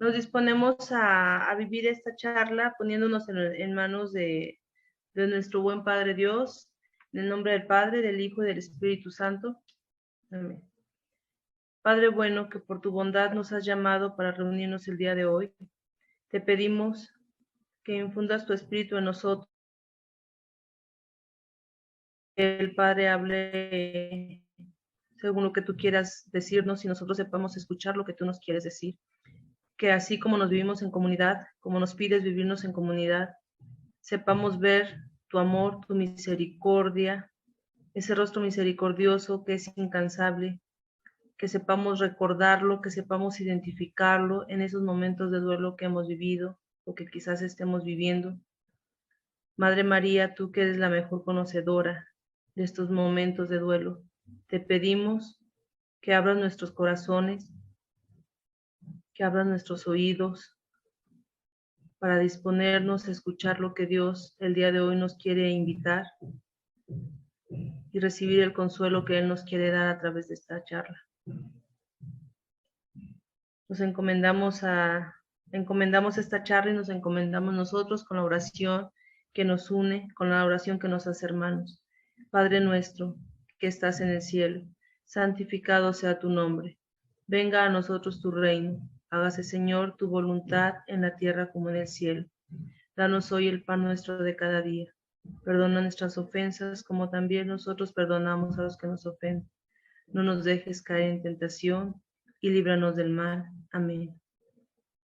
Nos disponemos a vivir esta charla poniéndonos en manos de nuestro buen Padre Dios, en el nombre del Padre, del Hijo y del Espíritu Santo. Amén. Padre bueno, que por tu bondad nos has llamado para reunirnos el día de hoy, te pedimos que infundas tu Espíritu en nosotros, que el Padre hable según lo que tú quieras decirnos y nosotros sepamos escuchar lo que tú nos quieres decir. Que así como nos vivimos en comunidad, como nos pides vivirnos en comunidad, sepamos ver tu amor, tu misericordia, ese rostro misericordioso que es incansable, que sepamos recordarlo, que sepamos identificarlo en esos momentos de duelo que hemos vivido o que quizás estemos viviendo. Madre María, tú que eres la mejor conocedora de estos momentos de duelo, te pedimos que abras nuestros corazones, que abras nuestros oídos, para disponernos a escuchar lo que Dios el día de hoy nos quiere invitar y recibir el consuelo que Él nos quiere dar a través de esta charla. Nos encomendamos esta charla y nos encomendamos nosotros con la oración que nos une, con la oración que nos hace hermanos. Padre nuestro, que estás en el cielo, santificado sea tu nombre. Venga a nosotros tu reino. Hágase, Señor, tu voluntad en la tierra como en el cielo. Danos hoy el pan nuestro de cada día. Perdona nuestras ofensas, como también nosotros perdonamos a los que nos ofenden. No nos dejes caer en tentación, y líbranos del mal. Amén.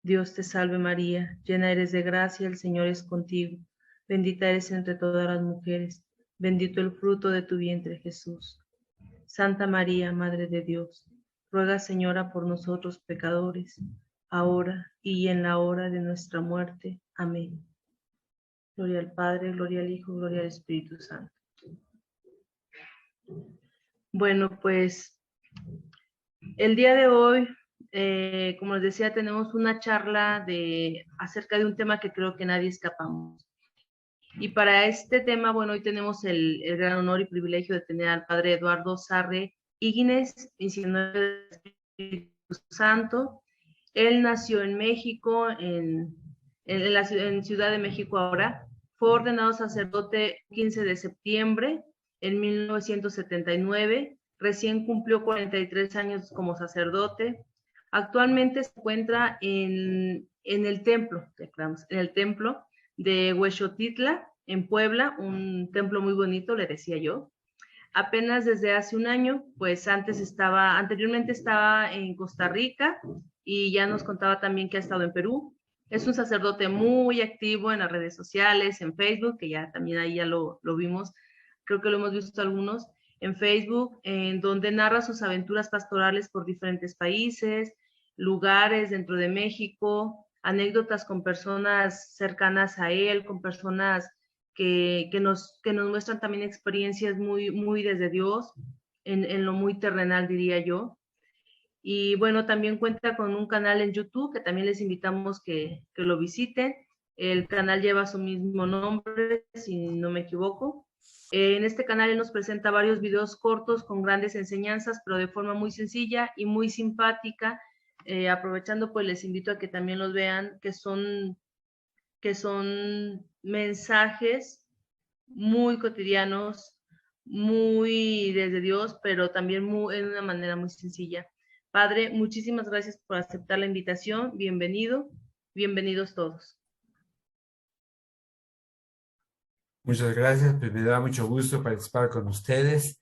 Dios te salve María, llena eres de gracia, el Señor es contigo. Bendita eres entre todas las mujeres, bendito el fruto de tu vientre, Jesús. Santa María, Madre de Dios, ruega, Señora, por nosotros pecadores, ahora y en la hora de nuestra muerte. Amén. Gloria al Padre, gloria al Hijo, gloria al Espíritu Santo. Bueno, pues el día de hoy, como les decía, tenemos una charla acerca de un tema que creo que nadie escapamos. Y para este tema, bueno, hoy tenemos el gran honor y privilegio de tener al Padre Eduardo Sarre Higuines, misionero del Espíritu Santo. Él nació en México, en Ciudad de México ahora. Fue ordenado sacerdote el 15 de septiembre en 1979. Recién cumplió 43 años como sacerdote. Actualmente se encuentra en el templo de Huexotitla, en Puebla, un templo muy bonito, le decía yo. Apenas desde hace un año, pues anteriormente estaba en Costa Rica y ya nos contaba también que ha estado en Perú. Es un sacerdote muy activo en las redes sociales, en Facebook, que ya también ahí ya lo vimos, creo que lo hemos visto algunos, en Facebook, en donde narra sus aventuras pastorales por diferentes países, lugares dentro de México, anécdotas con personas cercanas a él, con personas que nos muestran también experiencias muy desde Dios, en lo muy terrenal, diría yo. Y bueno, también cuenta con un canal en YouTube que también les invitamos que lo visiten. El canal lleva su mismo nombre, si no me equivoco. En este canal él nos presenta varios videos cortos con grandes enseñanzas, pero de forma muy sencilla y muy simpática. Aprovechando, pues les invito a que también los vean, que son mensajes muy cotidianos, muy desde Dios, pero también en una manera muy sencilla. Padre, muchísimas gracias por aceptar la invitación. Bienvenido, bienvenidos todos. Muchas gracias, pues me da mucho gusto participar con ustedes,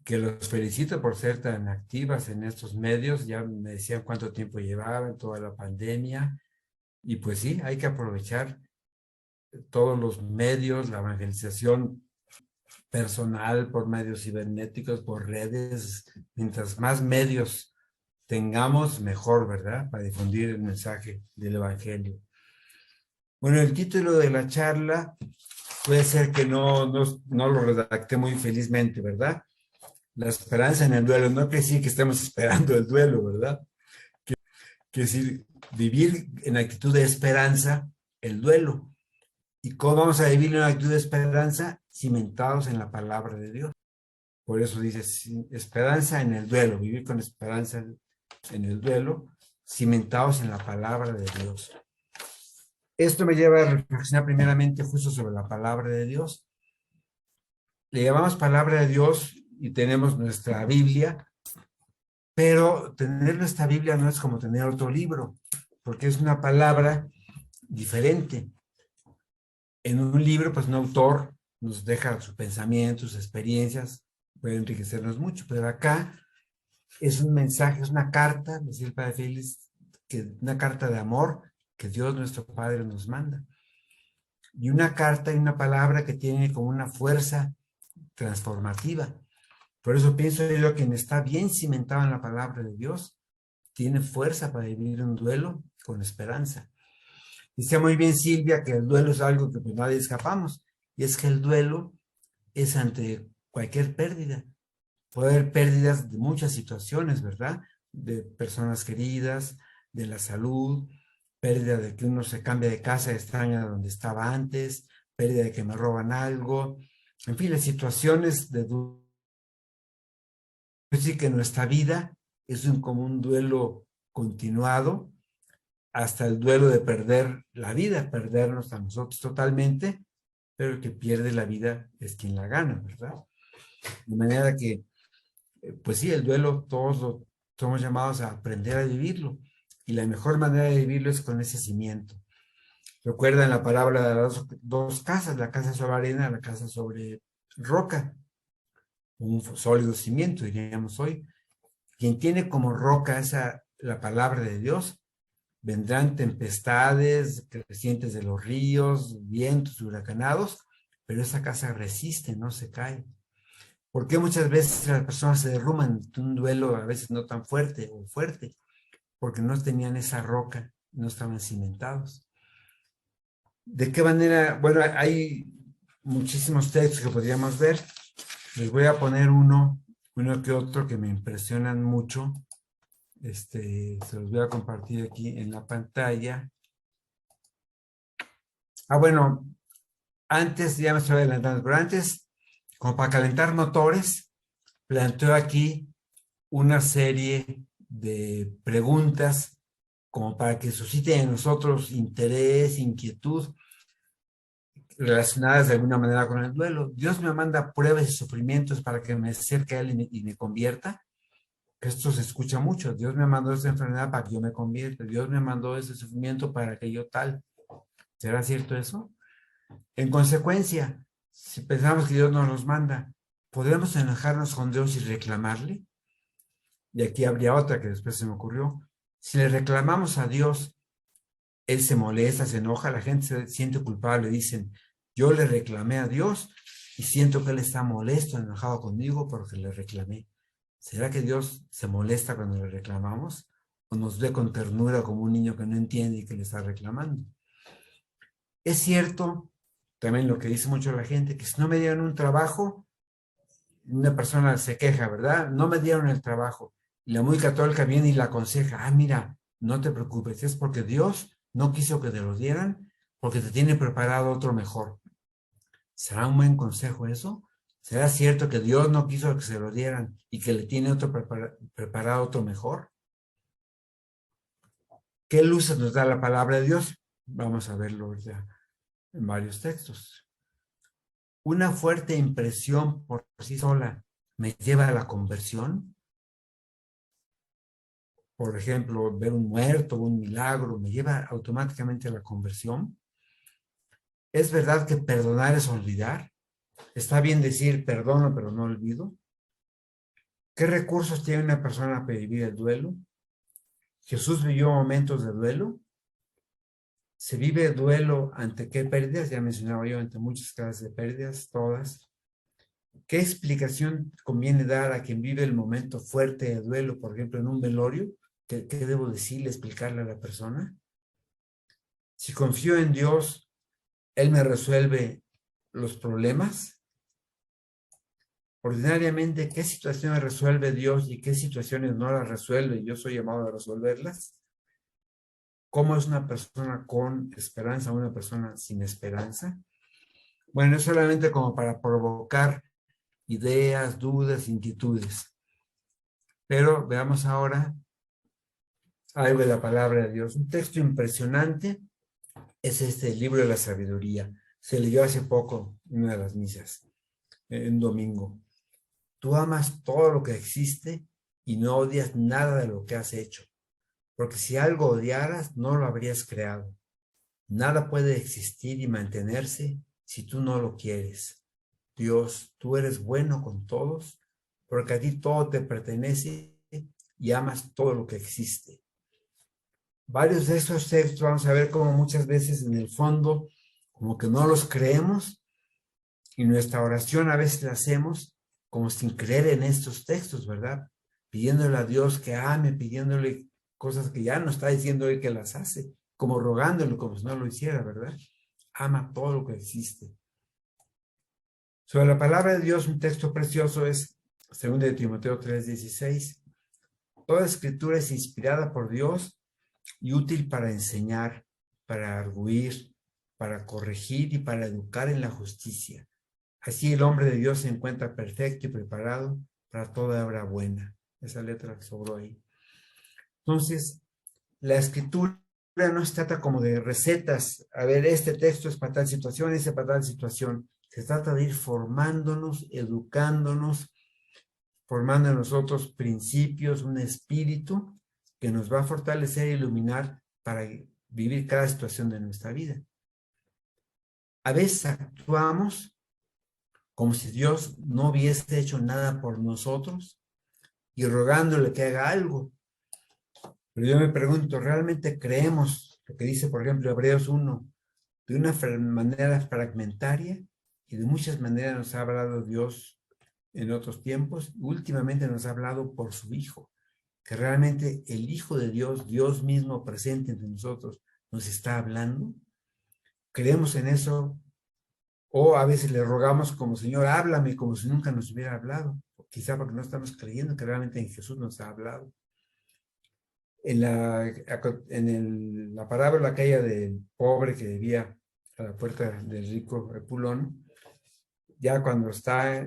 que los felicito por ser tan activas en estos medios. Ya me decían cuánto tiempo llevaban, toda la pandemia, y pues sí, hay que aprovechar todos los medios, la evangelización personal por medios cibernéticos, por redes. Mientras más medios tengamos, mejor, ¿verdad? Para difundir el mensaje del Evangelio. Bueno, el título de la charla puede ser que no lo redacté muy felizmente, ¿verdad? La esperanza en el duelo. No que sí que estemos esperando el duelo, ¿verdad? Que decir, vivir en actitud de esperanza el duelo. ¿Y cómo vamos a vivir en actitud de esperanza? Cimentados en la palabra de Dios. Por eso dice, esperanza en el duelo, vivir con esperanza en el duelo, cimentados en la palabra de Dios. Esto me lleva a reflexionar primeramente justo sobre la palabra de Dios. Le llamamos palabra de Dios y tenemos nuestra Biblia, pero tener nuestra Biblia no es como tener otro libro, porque es una palabra diferente. En un libro, pues un autor nos deja su pensamiento, sus experiencias, puede enriquecernos mucho, pero acá es un mensaje, es una carta, decía el Padre Félix, una carta de amor que Dios nuestro Padre nos manda. Y una carta y una palabra que tiene como una fuerza transformativa. Por eso pienso yo que quien está bien cimentado en la palabra de Dios tiene fuerza para vivir un duelo con esperanza. Dice muy bien Silvia que el duelo es algo que pues nadie escapamos, y es que el duelo es ante cualquier pérdida. Puede haber pérdidas de muchas situaciones, ¿verdad? De personas queridas, de la salud, pérdida de que uno se cambia de casa, extraña donde estaba antes, pérdida de que me roban algo, en fin, las situaciones de duelo. Es decir, que nuestra vida es como un duelo continuado, hasta el duelo de perder la vida, perdernos a nosotros totalmente, pero el que pierde la vida es quien la gana, ¿verdad? De manera que, pues sí, el duelo todos somos llamados a aprender a vivirlo, y la mejor manera de vivirlo es con ese cimiento. Recuerdan la parábola de las dos casas, la casa sobre arena, la casa sobre roca, un sólido cimiento, diríamos hoy. Quien tiene como roca la palabra de Dios, vendrán tempestades, crecientes de los ríos, vientos huracanados, pero esa casa resiste, no se cae. ¿Por qué muchas veces las personas se derrumban de un duelo a veces no tan fuerte o fuerte? Porque no tenían esa roca, no estaban cimentados. ¿De qué manera? Bueno, hay muchísimos textos que podríamos ver. Les voy a poner uno que otro que me impresionan mucho. Se los voy a compartir aquí en la pantalla. Bueno, antes, ya me estoy adelantando, pero antes, como para calentar motores, planteo aquí una serie de preguntas como para que susciten en nosotros interés, inquietud, relacionadas de alguna manera con el duelo. Dios me manda pruebas y sufrimientos para que me acerque a Él y me convierta. Esto se escucha mucho. Dios me mandó esa enfermedad para que yo me convierta. Dios me mandó ese sufrimiento para que yo tal. ¿Será cierto eso? En consecuencia, si pensamos que Dios nos los manda, ¿podremos enojarnos con Dios y reclamarle? Y aquí habría otra que después se me ocurrió. Si le reclamamos a Dios, Él se molesta, se enoja, la gente se siente culpable, dicen, yo le reclamé a Dios y siento que Él está molesto, enojado conmigo porque le reclamé. ¿Será que Dios se molesta cuando le reclamamos? ¿O nos ve con ternura como un niño que no entiende y que le está reclamando? Es cierto, también lo que dice mucho la gente, que si no me dieron un trabajo, una persona se queja, ¿verdad? No me dieron el trabajo. Y la muy católica viene y la aconseja, mira, no te preocupes, es porque Dios no quiso que te lo dieran, porque te tiene preparado otro mejor. ¿Será un buen consejo eso? ¿Será cierto que Dios no quiso que se lo dieran y que le tiene otro preparado otro mejor? ¿Qué luces nos da la palabra de Dios? Vamos a verlo ya en varios textos. Una fuerte impresión por sí sola me lleva a la conversión. Por ejemplo, ver un muerto, un milagro, me lleva automáticamente a la conversión. ¿Es verdad que perdonar es olvidar? ¿Está bien decir perdono pero no olvido? ¿Qué recursos tiene una persona para vivir el duelo? ¿Jesús vivió momentos de duelo? ¿Se vive duelo ante qué pérdidas? Ya mencionaba yo, ante muchas clases de pérdidas, todas. ¿Qué explicación conviene dar a quien vive el momento fuerte de duelo, por ejemplo, en un velorio? ¿Qué debo decirle, explicarle a la persona? Si confío en Dios, ¿Él me resuelve los problemas? Ordinariamente, ¿qué situaciones resuelve Dios y qué situaciones no las resuelve? Yo soy llamado a resolverlas. ¿Cómo es una persona con esperanza, una persona sin esperanza? Bueno, es solamente como para provocar ideas, dudas, inquietudes. Pero veamos ahora algo de la palabra de Dios. Un texto impresionante es este libro de la sabiduría. Se leyó hace poco en una de las misas, en domingo. Tú amas todo lo que existe y no odias nada de lo que has hecho, porque si algo odiaras, no lo habrías creado. Nada puede existir y mantenerse si tú no lo quieres. Dios, tú eres bueno con todos, porque a ti todo te pertenece y amas todo lo que existe. Varios de estos textos vamos a ver cómo muchas veces en el fondo como que no los creemos y nuestra oración a veces la hacemos como sin creer en estos textos, ¿verdad? Pidiéndole a Dios que ame, pidiéndole cosas que ya no está diciendo Él que las hace, como rogándole como si no lo hiciera, ¿verdad? Ama todo lo que existe. Sobre la palabra de Dios, un texto precioso es 2 de Timoteo 3:16. Toda escritura es inspirada por Dios y útil para enseñar, para arguir, para corregir y para educar en la justicia. Así el hombre de Dios se encuentra perfecto y preparado para toda obra buena. Esa letra que sobró ahí. Entonces, la escritura no se trata como de recetas. A ver, este texto es para tal situación, ese para tal situación. Se trata de ir formándonos, educándonos, formando en nosotros principios, un espíritu que nos va a fortalecer e iluminar para vivir cada situación de nuestra vida. A veces actuamos como si Dios no hubiese hecho nada por nosotros y rogándole que haga algo. Pero yo me pregunto, ¿realmente creemos lo que dice, por ejemplo, Hebreos 1, de una manera fragmentaria y de muchas maneras nos ha hablado Dios en otros tiempos? Últimamente nos ha hablado por su Hijo, que realmente el Hijo de Dios, Dios mismo presente entre nosotros, nos está hablando. ¿Creemos en eso? O a veces le rogamos como, Señor, háblame, como si nunca nos hubiera hablado. Quizá porque no estamos creyendo que realmente en Jesús nos ha hablado. En la parábola aquella del pobre que vivía a la puerta del rico Epulón, ya cuando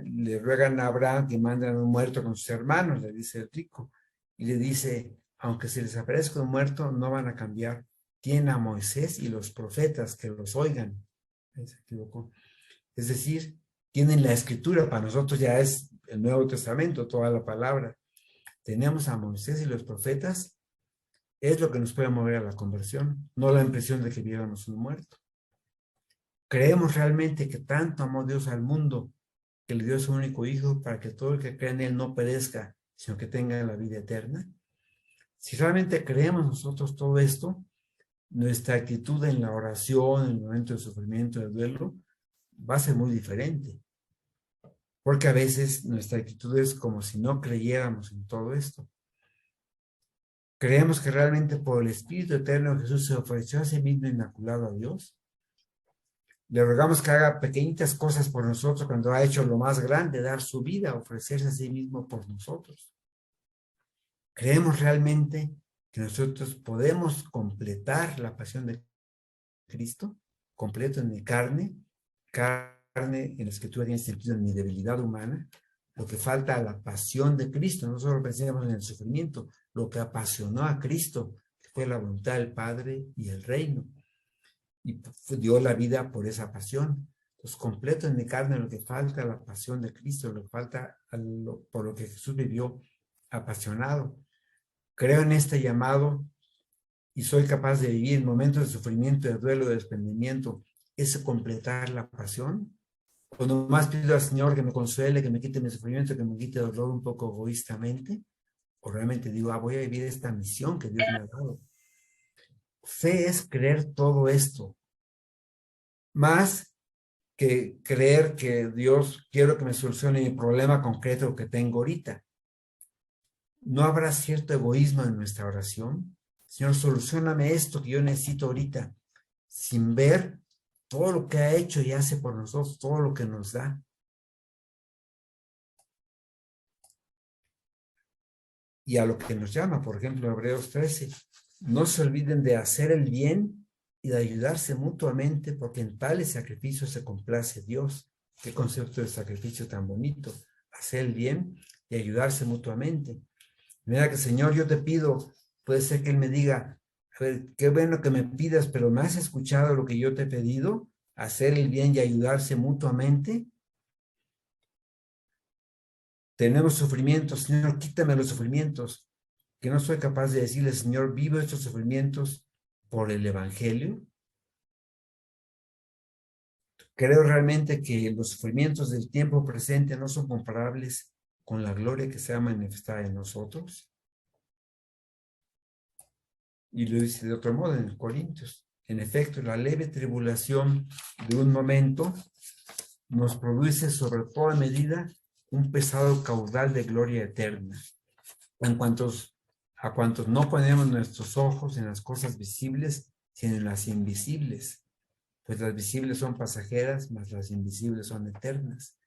le ruegan a Abraham que manden a un muerto con sus hermanos, le dice el rico, y le dice, aunque se les aparezca un muerto, no van a cambiar. Tienen a Moisés y los profetas que los oigan. Se equivocó. Es decir, tienen la escritura, para nosotros ya es el Nuevo Testamento, toda la palabra. Tenemos a Moisés y los profetas, es lo que nos puede mover a la conversión, no la impresión de que viéramos un muerto. ¿Creemos realmente que tanto amó Dios al mundo que le dio su único hijo para que todo el que cree en él no perezca, sino que tenga la vida eterna? Si realmente creemos nosotros todo esto, nuestra actitud en la oración, en el momento de sufrimiento, de duelo, va a ser muy diferente. Porque a veces nuestra actitud es como si no creyéramos en todo esto. ¿Creemos que realmente por el Espíritu Eterno Jesús se ofreció a sí mismo inmaculado a Dios? Le rogamos que haga pequeñitas cosas por nosotros cuando ha hecho lo más grande, dar su vida, ofrecerse a sí mismo por nosotros. ¿Creemos realmente que nosotros podemos completar la pasión de Cristo? Completo en mi carne en la Escritura tiene sentido en mi debilidad humana, lo que falta a la pasión de Cristo. No solo pensemos en el sufrimiento, lo que apasionó a Cristo, que fue la voluntad del Padre y el reino. Y dio la vida por esa pasión. Entonces, completo en mi carne lo que falta a la pasión de Cristo, lo que falta por lo que Jesús vivió apasionado. Creo en este llamado y soy capaz de vivir momentos de sufrimiento, de duelo, de desprendimiento. ¿Es completar la pasión? ¿O nomás pido al Señor que me consuele, que me quite mi sufrimiento, que me quite el dolor un poco egoístamente? ¿O realmente digo, voy a vivir esta misión que Dios me ha dado? Fe es creer todo esto, más que creer que Dios quiero que me solucione mi problema concreto que tengo ahorita. ¿No habrá cierto egoísmo en nuestra oración? Señor, solucioname esto que yo necesito ahorita, sin ver todo lo que ha hecho y hace por nosotros, todo lo que nos da. Y a lo que nos llama, por ejemplo, Hebreos 13. No se olviden de hacer el bien y de ayudarse mutuamente, porque en tales sacrificios se complace Dios. Qué concepto de sacrificio tan bonito. Hacer el bien y ayudarse mutuamente. Mira que, Señor, yo te pido puede ser que Él me diga, a ver, qué bueno que me pidas, pero ¿me has escuchado lo que yo te he pedido? Hacer el bien y ayudarse mutuamente. Tenemos sufrimientos, Señor, quítame los sufrimientos, que no soy capaz de decirle, Señor, vivo estos sufrimientos por el Evangelio. Creo realmente que los sufrimientos del tiempo presente no son comparables con la gloria que se va a manifestar en nosotros. Y lo dice de otro modo en Corintios. En efecto, la leve tribulación de un momento nos produce sobre toda medida un pesado caudal de gloria eterna. A cuantos no ponemos nuestros ojos en las cosas visibles, sino en las invisibles, pues las visibles son pasajeras, mas las invisibles son eternas.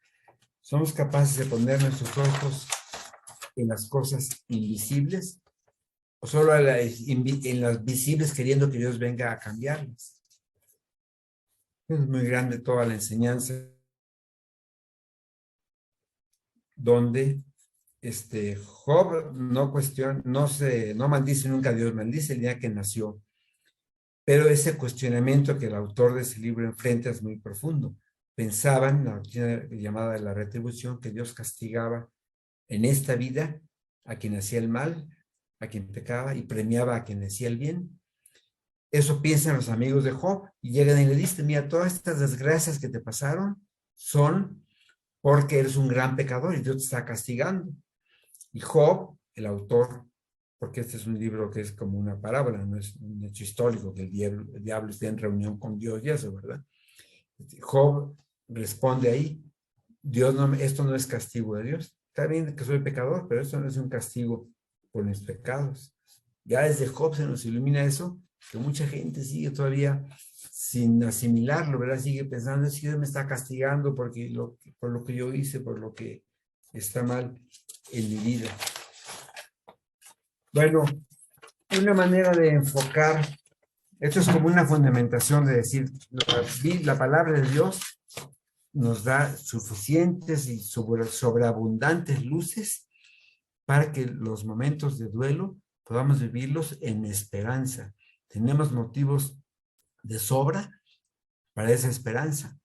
¿Somos capaces de poner nuestros ojos en las cosas invisibles o solo en las visibles queriendo que Dios venga a cambiarlas? Es muy grande toda la enseñanza donde Job no maldice nunca a Dios, maldice el día que nació. Pero ese cuestionamiento que el autor de ese libro enfrenta es muy profundo. Pensaban, la doctrina llamada de la retribución, que Dios castigaba en esta vida a quien hacía el mal, a quien pecaba, y premiaba a quien hacía el bien. Eso piensan los amigos de Job, y llegan y le dicen, mira, todas estas desgracias que te pasaron son porque eres un gran pecador y Dios te está castigando. Y Job, el autor, porque este es un libro que es como una parábola, no es un hecho histórico, que el diablo esté en reunión con Dios y eso, ¿verdad? Job responde ahí, esto no es castigo de Dios. Está bien que soy pecador, pero esto no es un castigo por mis pecados. Ya desde Job se nos ilumina eso, que mucha gente sigue todavía sin asimilarlo, ¿verdad? Sigue pensando, es que Dios me está castigando por lo que yo hice, por lo que está mal en mi vida. Bueno, una manera de enfocar, esto es como una fundamentación de decir, la palabra de Dios nos da suficientes y sobreabundantes luces para que los momentos de duelo podamos vivirlos en esperanza. Tenemos motivos de sobra para esa esperanza,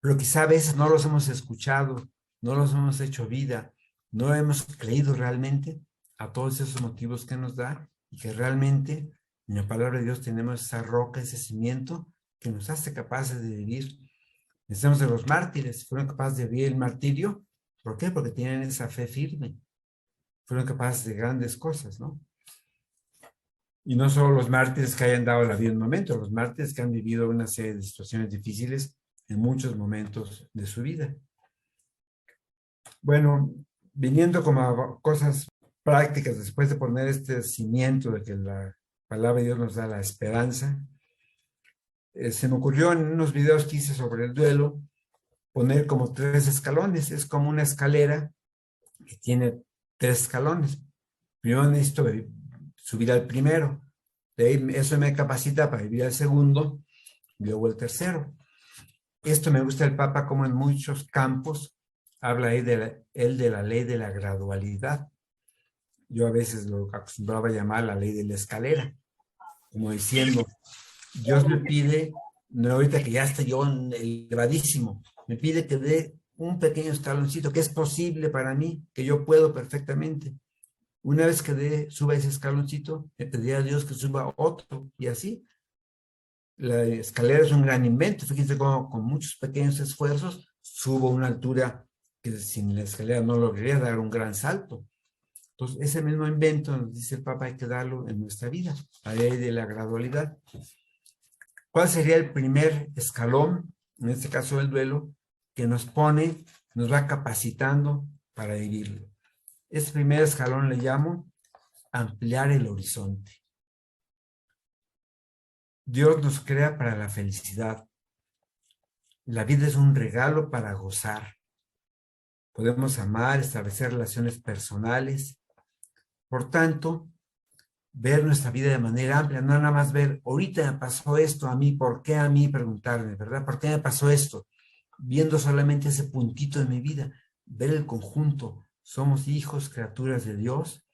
pero quizá a veces no los hemos escuchado, no los hemos hecho vida, no hemos creído realmente a todos esos motivos que nos da y que realmente en la palabra de Dios tenemos esa roca, ese cimiento que nos hace capaces de vivir. Pensemos en los mártires, fueron capaces de vivir el martirio. ¿Por qué? Porque tienen esa fe firme. Fueron capaces de grandes cosas, ¿no? Y no solo los mártires que hayan dado la vida en un momento, los mártires que han vivido una serie de situaciones difíciles en muchos momentos de su vida. Bueno, viniendo como a cosas prácticas, después de poner este cimiento de que la palabra de Dios nos da la esperanza, se me ocurrió en unos videos que hice sobre el duelo, poner como 3 escalones. Es como una escalera que tiene 3 escalones. Primero necesito subir al primero. De ahí eso me capacita para vivir al segundo, y luego el tercero. Esto me gusta el Papa, como en muchos campos habla ahí de la ley de la gradualidad. Yo a veces lo acostumbraba a llamar la ley de la escalera, como diciendo, Dios me pide, no ahorita que ya estoy yo elevadísimo, me pide que dé un pequeño escaloncito que es posible para mí, que yo puedo perfectamente. Una vez que suba ese escaloncito, le pediré a Dios que suba otro, y así. La escalera es un gran invento. Fíjense cómo con muchos pequeños esfuerzos subo a una altura que sin la escalera no lograría dar un gran salto. Entonces, ese mismo invento, nos dice el Papa, hay que darlo en nuestra vida, la ley de la gradualidad. ¿Cuál sería el primer escalón, en este caso el duelo, que nos va capacitando para vivirlo? Este primer escalón le llamo ampliar el horizonte. Dios nos crea para la felicidad. La vida es un regalo para gozar. Podemos amar, establecer relaciones personales. Por tanto, ver nuestra vida de manera amplia, no nada más ver, ahorita me pasó esto a mí, ¿por qué a mí? Preguntarme, ¿verdad? ¿Por qué me pasó esto? Viendo solamente ese puntito de mi vida, ver el conjunto. Somos hijos, criaturas de Dios,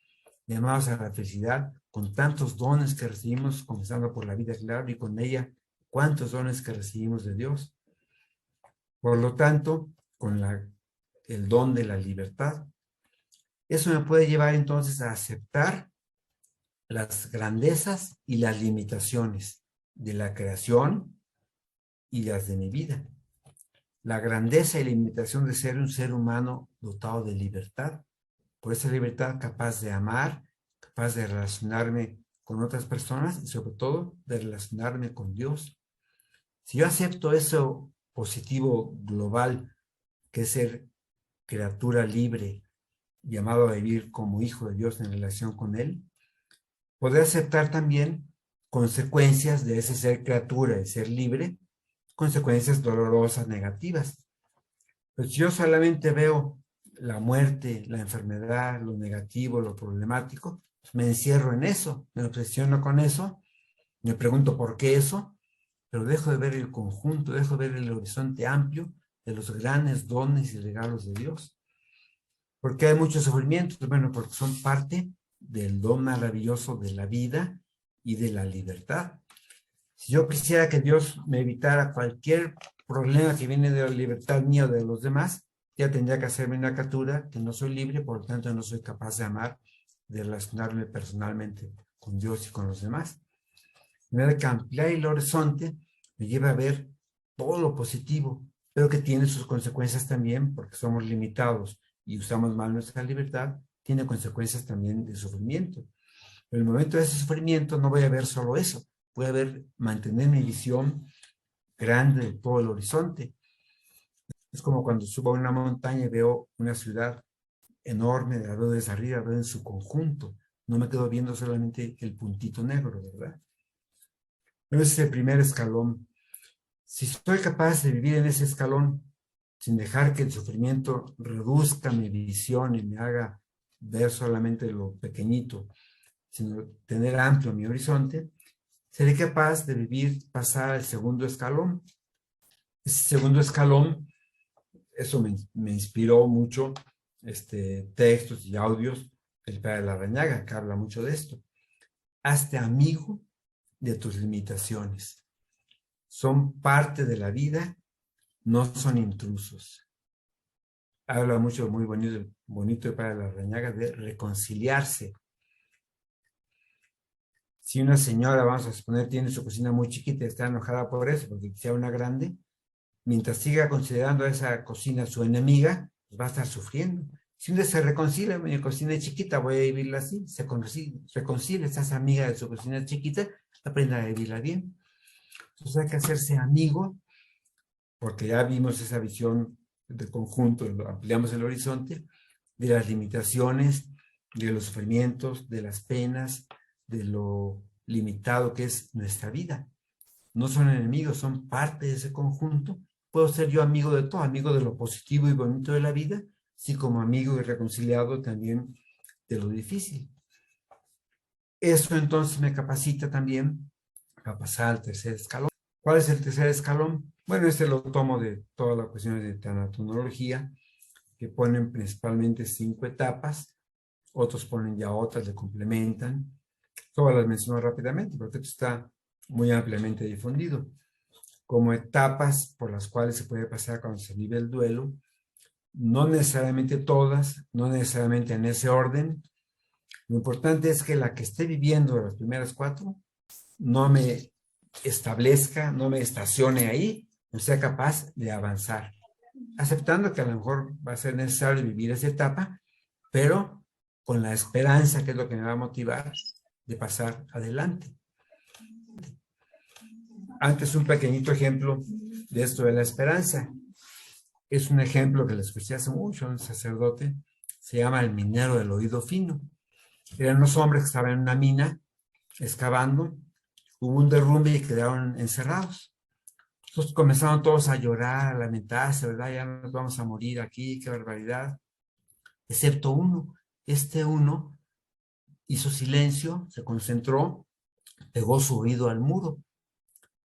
llamados a la felicidad, con tantos dones que recibimos, comenzando por la vida, claro, y con ella, cuántos dones que recibimos de Dios. Por lo tanto, con el don de la libertad, eso me puede llevar entonces a aceptar las grandezas y las limitaciones de la creación y las de mi vida. La grandeza y la limitación de ser un ser humano dotado de libertad, por esa libertad capaz de amar, capaz de relacionarme con otras personas y sobre todo de relacionarme con Dios. Si yo acepto eso positivo global, que es ser criatura libre, llamado a vivir como hijo de Dios en relación con Él, podré aceptar también consecuencias de ese ser criatura y ser libre, consecuencias dolorosas, negativas. Pues si yo solamente veo la muerte, la enfermedad, lo negativo, lo problemático, pues me encierro en eso, me obsesiono con eso, me pregunto por qué eso, pero dejo de ver el conjunto, dejo de ver el horizonte amplio de los grandes dones y regalos de Dios. ¿Por qué hay muchos sufrimientos? Bueno, porque son parte del don maravilloso de la vida y de la libertad. Si yo quisiera que Dios me evitara cualquier problema que viene de la libertad mía o de los demás, ya tendría que hacerme una captura que no soy libre, por lo tanto no soy capaz de amar, de relacionarme personalmente con Dios y con los demás. De manera que ampliar el horizonte me lleva a ver todo lo positivo, pero que tiene sus consecuencias también, porque somos limitados y usamos mal nuestra libertad, tiene consecuencias también de sufrimiento. En el momento de ese sufrimiento no voy a ver solo eso, voy a mantener mi visión grande de todo el horizonte. Es como cuando subo a una montaña y veo una ciudad enorme, la veo desde arriba, la veo en su conjunto. No me quedo viendo solamente el puntito negro, ¿verdad? Pero ese es el primer escalón. Si soy capaz de vivir en ese escalón sin dejar que el sufrimiento reduzca mi visión y me haga ver solamente lo pequeñito, sino tener amplio mi horizonte, seré capaz de pasar al segundo escalón. Ese segundo escalón, eso me inspiró mucho textos y audios del padre Larrañaga, que habla mucho de esto. Hazte amigo de tus limitaciones. Son parte de la vida, no son intrusos. Habla mucho, muy bonito el padre Larrañaga, de reconciliarse. Si una señora, vamos a suponer, tiene su cocina muy chiquita y está enojada por eso, porque sea una grande, mientras siga considerando a esa cocina su enemiga, pues va a estar sufriendo. Si un día se reconcilia, mi cocina es chiquita, voy a vivirla así, se reconcilia, estás amiga de su cocina chiquita, aprenda a vivirla bien. Entonces hay que hacerse amigo, porque ya vimos esa visión de conjunto, ampliamos el horizonte, de las limitaciones, de los sufrimientos, de las penas, de lo limitado que es nuestra vida. No son enemigos, son parte de ese conjunto. Puedo ser yo amigo de todo, amigo de lo positivo y bonito de la vida, así como amigo y reconciliado también de lo difícil. Eso entonces me capacita también a pasar al tercer escalón. ¿Cuál es el tercer escalón? Bueno, lo tomo de todas las cuestiones de tanatología, que ponen principalmente 5 etapas, otros ponen ya otras, le complementan. Todas las menciono rápidamente, porque esto está muy ampliamente difundido, como etapas por las cuales se puede pasar cuando se vive el duelo, no necesariamente todas, no necesariamente en ese orden. Lo importante es que la que esté viviendo las primeras 4 no me establezca, no me estacione ahí, no sea capaz de avanzar, aceptando que a lo mejor va a ser necesario vivir esa etapa, pero con la esperanza, que es lo que me va a motivar, de pasar adelante. Antes un pequeñito ejemplo de esto de la esperanza. Es un ejemplo que le escuché hace mucho a un sacerdote, se llama el minero del oído fino. Eran unos hombres que estaban en una mina excavando, hubo un derrumbe y quedaron encerrados. Entonces comenzaron todos a llorar, a lamentarse, ¿verdad? Ya nos vamos a morir aquí, qué barbaridad. Excepto uno. Este uno hizo silencio, se concentró, pegó su oído al muro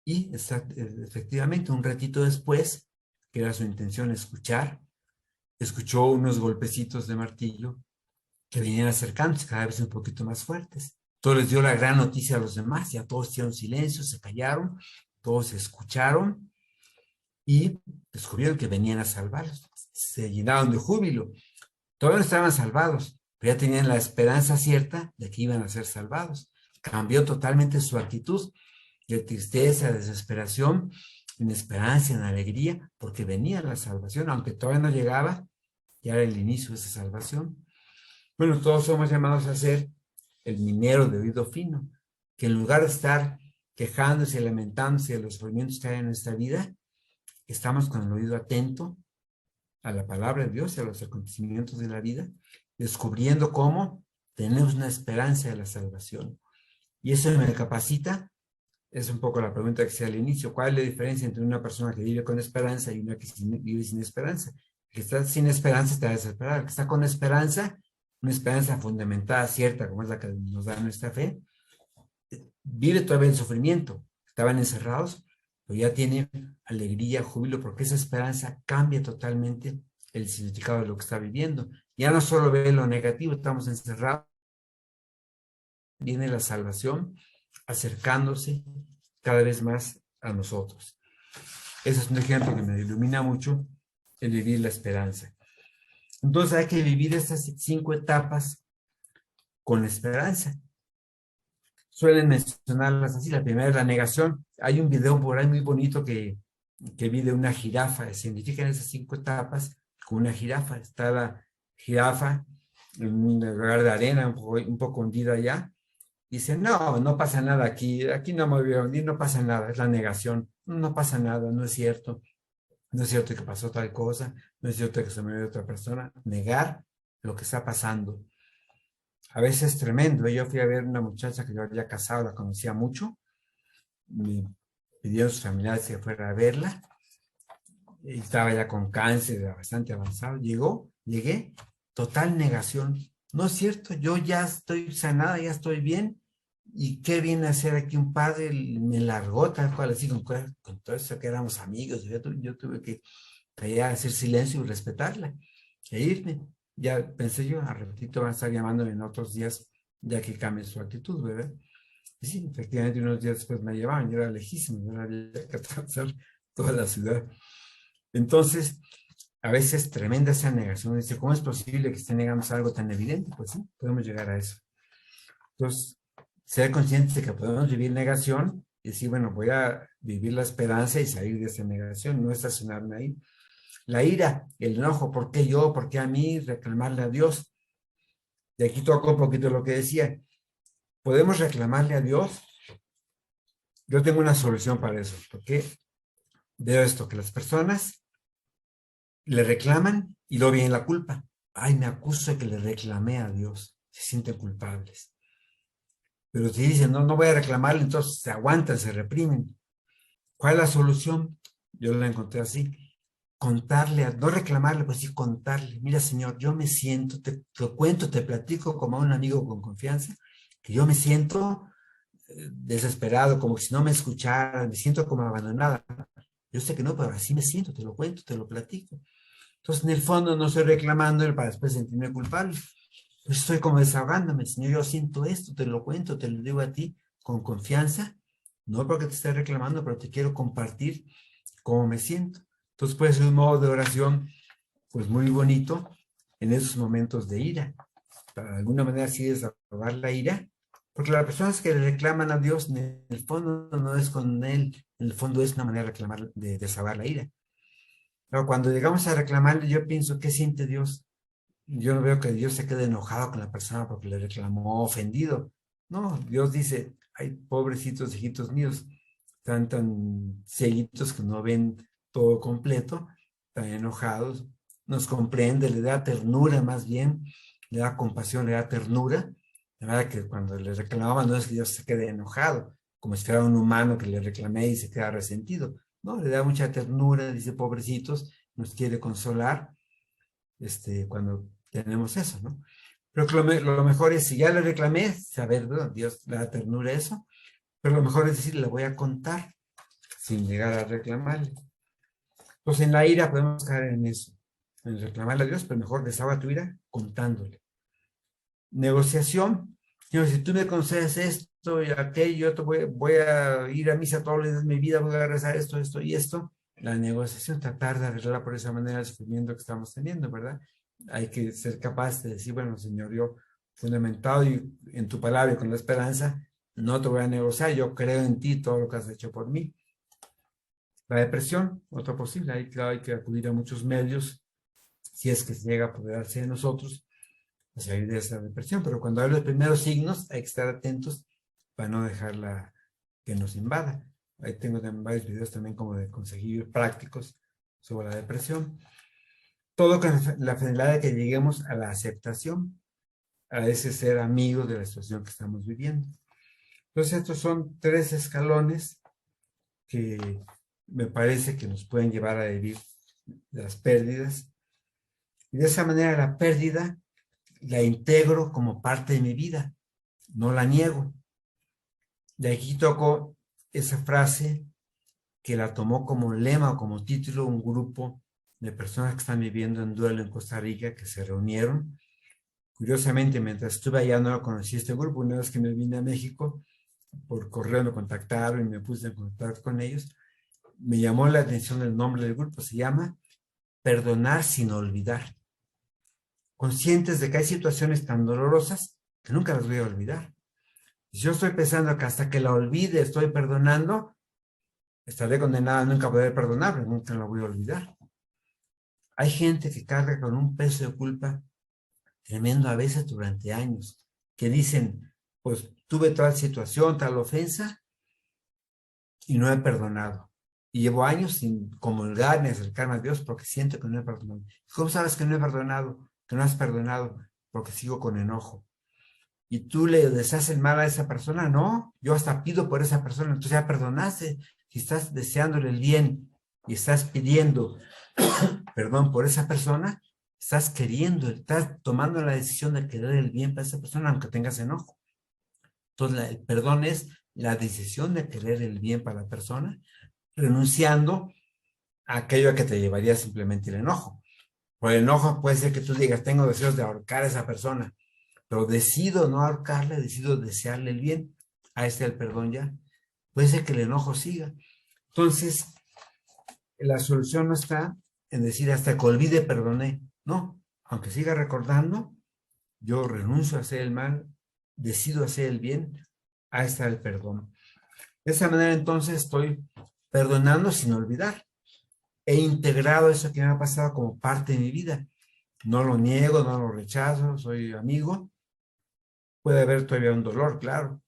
y efectivamente un ratito después, que era su intención escuchar, escuchó unos golpecitos de martillo que venían acercándose cada vez un poquito más fuertes. Entonces les dio la gran noticia a los demás, ya todos hicieron silencio, se callaron, todos escucharon y descubrieron que venían a salvarlos. Se llenaron de júbilo. Todavía no estaban salvados, pero ya tenían la esperanza cierta de que iban a ser salvados. Cambió totalmente su actitud de tristeza, de desesperación, en esperanza, en alegría, porque venía la salvación, aunque todavía no llegaba, ya era el inicio de esa salvación. Bueno, todos somos llamados a ser el minero de oído fino, que en lugar de estar quejándose y lamentándose de los sufrimientos que hay en nuestra vida, estamos con el oído atento a la palabra de Dios y a los acontecimientos de la vida, descubriendo cómo tenemos una esperanza de la salvación. Y eso me capacita, es un poco la pregunta que hacía al inicio, ¿cuál es la diferencia entre una persona que vive con esperanza y una que vive sin esperanza? El que está sin esperanza está desesperado, el que está con esperanza, una esperanza fundamentada, cierta, como es la que nos da nuestra fe, vive todavía el sufrimiento, estaban encerrados, pero ya tiene alegría, júbilo, porque esa esperanza cambia totalmente el significado de lo que está viviendo. Ya no solo ve lo negativo, estamos encerrados, viene la salvación acercándose cada vez más a nosotros. Ese es un ejemplo que me ilumina mucho, el vivir la esperanza. Entonces hay que vivir estas 5 etapas con la esperanza. Suelen mencionarlas así. La primera es la negación. Hay un video por ahí muy bonito que vi de una jirafa. Significan esas 5 etapas con una jirafa. Está la jirafa en un lugar de arena un poco hundida ya. Dice, no, no pasa nada aquí no me voy a hundir, no pasa nada, es la negación. No pasa nada, no es cierto. No es cierto que pasó tal cosa, no es cierto que se me dio otra persona. Negar lo que está pasando. A veces es tremendo. Yo fui a ver una muchacha que yo había casado, la conocía mucho. Me pidieron sus familiares que fuera a verla. Y estaba ya con cáncer bastante avanzado. Llegué, total negación. No es cierto, yo ya estoy sanada, ya estoy bien. ¿Y qué viene a hacer aquí un padre? Me largó tal cual, así con todo eso que éramos amigos. Yo tuve que callar, hacer silencio y respetarla e irme. Ya pensé yo, a repetito van a estar llamándome en otros días ya que cambie su actitud, ¿verdad? Y sí, efectivamente unos días después me llevaban, yo era lejísimo, yo había que atravesar toda la ciudad. Entonces, a veces tremenda esa negación. Dice, ¿cómo es posible que esté negando algo tan evidente? Pues sí, podemos llegar a eso. Entonces, ser conscientes de que podemos vivir negación y decir, bueno, voy a vivir la esperanza y salir de esa negación, no estacionarme ahí. La ira, el enojo, ¿por qué yo? ¿Por qué a mí? Reclamarle a Dios. Y aquí toco un poquito lo que decía. ¿Podemos reclamarle a Dios? Yo tengo una solución para eso, porque veo esto, que las personas le reclaman y luego viene la culpa. Ay, me acuso de que le reclamé a Dios. Se sienten culpables. Pero si dicen, no, no voy a reclamarle, entonces se aguantan, se reprimen. ¿Cuál es la solución? Yo la encontré así. Contarle, no reclamarle, pues sí contarle. Mira, Señor, yo me siento, te cuento, te platico como a un amigo con confianza, que yo me siento desesperado, como si no me escuchara, me siento como abandonada. Yo sé que no, pero así me siento, te lo cuento, te lo platico. Entonces, en el fondo, no estoy reclamándole para después sentirme culpable. Pues estoy como desahogándome, Señor, yo siento esto, te lo cuento, te lo digo a ti con confianza, no porque te esté reclamando, pero te quiero compartir cómo me siento. Entonces puede ser un modo de oración, pues muy bonito en esos momentos de ira. Para de alguna manera sí desahogar la ira, porque las personas que le reclaman a Dios, en el fondo no es con Él, en el fondo es una manera de reclamar, de desahogar la ira. Pero cuando llegamos a reclamarle, yo pienso, ¿qué siente Dios? Yo no veo que Dios se quede enojado con la persona porque le reclamó, ofendido. No, Dios dice, ay, pobrecitos hijitos míos, están tan cieguitos que no ven todo completo, están enojados, nos comprende, le da ternura más bien, le da compasión, le da ternura. De verdad que cuando le reclamaba no es que Dios se quede enojado, como si fuera un humano que le reclamé y se queda resentido. No, le da mucha ternura, dice, pobrecitos, nos quiere consolar cuando tenemos eso, ¿no? Pero que lo mejor es, si ya le reclamé, saber, ¿no? Dios le da ternura a eso, pero lo mejor es decir, le voy a contar, sin llegar a reclamarle. Entonces, en la ira podemos caer en eso, en reclamarle a Dios, pero mejor desahoga tu ira contándole. Negociación Señor, si tú me concedes esto y aquello, yo voy a ir a misa todos los días de mi vida, voy a rezar esto, esto y esto. La negociación, tratar de arreglar por esa manera el sufrimiento que estamos teniendo, ¿verdad? Hay que ser capaz de decir, bueno, Señor, yo fundamentado y en tu palabra y con la esperanza, no te voy a negociar, yo creo en ti, todo lo que has hecho por mí. La depresión, otra posible, ahí claro, hay que acudir a muchos medios, si es que se llega a apoderarse de nosotros, a salir de esa depresión, pero cuando hay los primeros signos, hay que estar atentos para no dejarla que nos invada. Ahí tengo varios videos también como de conseguir prácticos sobre la depresión. Todo con la finalidad de que lleguemos a la aceptación, a ese ser amigo de la situación que estamos viviendo. Entonces, estos son 3 escalones que me parece que nos pueden llevar a vivir las pérdidas. Y de esa manera la pérdida la integro como parte de mi vida, no la niego. De aquí toco esa frase que la tomó como lema o como título un grupo de personas que están viviendo en duelo en Costa Rica, que se reunieron. Curiosamente, mientras estuve allá no conocí este grupo. Una vez que me vine a México, por correo me contactaron y me puse en contacto con ellos. Me llamó la atención el nombre del grupo, se llama Perdonar sin olvidar. Conscientes de que hay situaciones tan dolorosas que nunca las voy a olvidar. Si yo estoy pensando que hasta que la olvide estoy perdonando, estaré condenada a nunca poder perdonar, pero nunca la voy a olvidar. Hay gente que carga con un peso de culpa tremendo a veces durante años, que dicen, pues tuve tal situación, tal ofensa, y no he perdonado. Y llevo años sin comulgar ni acercarme a Dios porque siento que no he perdonado. ¿Cómo sabes que no he perdonado? Que no has perdonado porque sigo con enojo. ¿Y tú le deseas el mal a esa persona? No, yo hasta pido por esa persona, entonces ya perdonaste. Si estás deseándole el bien y estás pidiendo perdón por esa persona, estás queriendo, estás tomando la decisión de querer el bien para esa persona, aunque tengas enojo. Entonces, el perdón es la decisión de querer el bien para la persona, renunciando a aquello que te llevaría simplemente el enojo. Por el enojo puede ser que tú digas, tengo deseos de ahorcar a esa persona, pero decido no ahorcarle, decido desearle el bien. Ahí está el perdón ya. Puede ser que el enojo siga. Entonces, la solución no está en decir hasta que olvide, perdoné. No, aunque siga recordando, yo renuncio a hacer el mal, decido hacer el bien. Ahí está el perdón. De esa manera entonces estoy perdonando sin olvidar. He integrado eso que me ha pasado como parte de mi vida. No lo niego, no lo rechazo, soy amigo. Puede haber todavía un dolor, claro,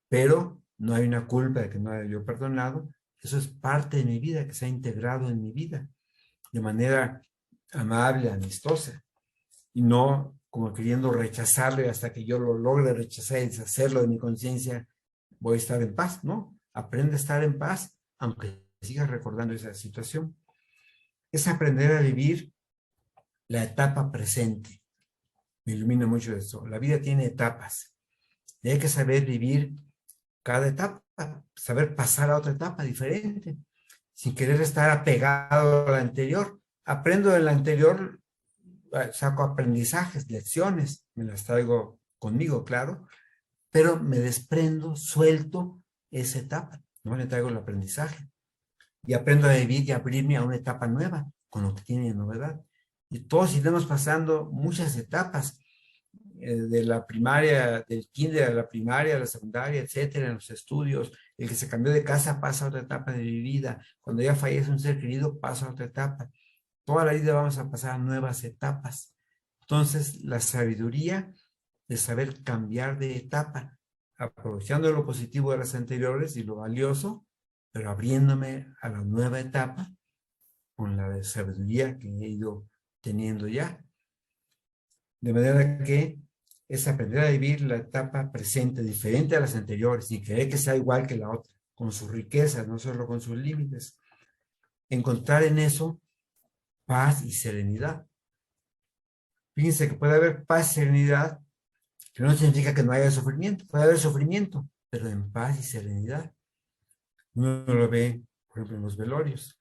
pero no hay una culpa de que no haya yo perdonado. Eso es parte de mi vida, que se ha integrado en mi vida de manera amable, amistosa, y no como queriendo rechazarlo hasta que yo lo logre rechazar y deshacerlo de mi conciencia, voy a estar en paz, ¿no? Aprende a estar en paz, aunque sigas recordando esa situación. Es aprender a vivir la etapa presente. Me ilumina mucho esto. La vida tiene etapas y hay que saber vivir cada etapa, saber pasar a otra etapa diferente, sin querer estar apegado a la anterior. Aprendo de la anterior, saco aprendizajes, lecciones, me las traigo conmigo, claro, pero me desprendo, suelto esa etapa, no le traigo el aprendizaje. Y aprendo a vivir y abrirme a una etapa nueva, con lo que tiene de novedad. Y todos iremos pasando muchas etapas, de la primaria, del kinder a la primaria, a la secundaria, etcétera, en los estudios. El que se cambió de casa pasa a otra etapa de mi vida. Cuando ya fallece un ser querido, pasa a otra etapa. Toda la vida vamos a pasar a nuevas etapas. Entonces, la sabiduría de saber cambiar de etapa, aprovechando lo positivo de las anteriores y lo valioso, pero abriéndome a la nueva etapa con la sabiduría que he ido teniendo ya. De manera que es aprender a vivir la etapa presente diferente a las anteriores y querer que sea igual que la otra, con sus riquezas, no solo con sus límites. Encontrar en eso paz y serenidad. Fíjense que puede haber paz y serenidad, que no significa que no haya sufrimiento. Puede haber sufrimiento, pero en paz y serenidad. Uno lo ve, por ejemplo, en los velorios,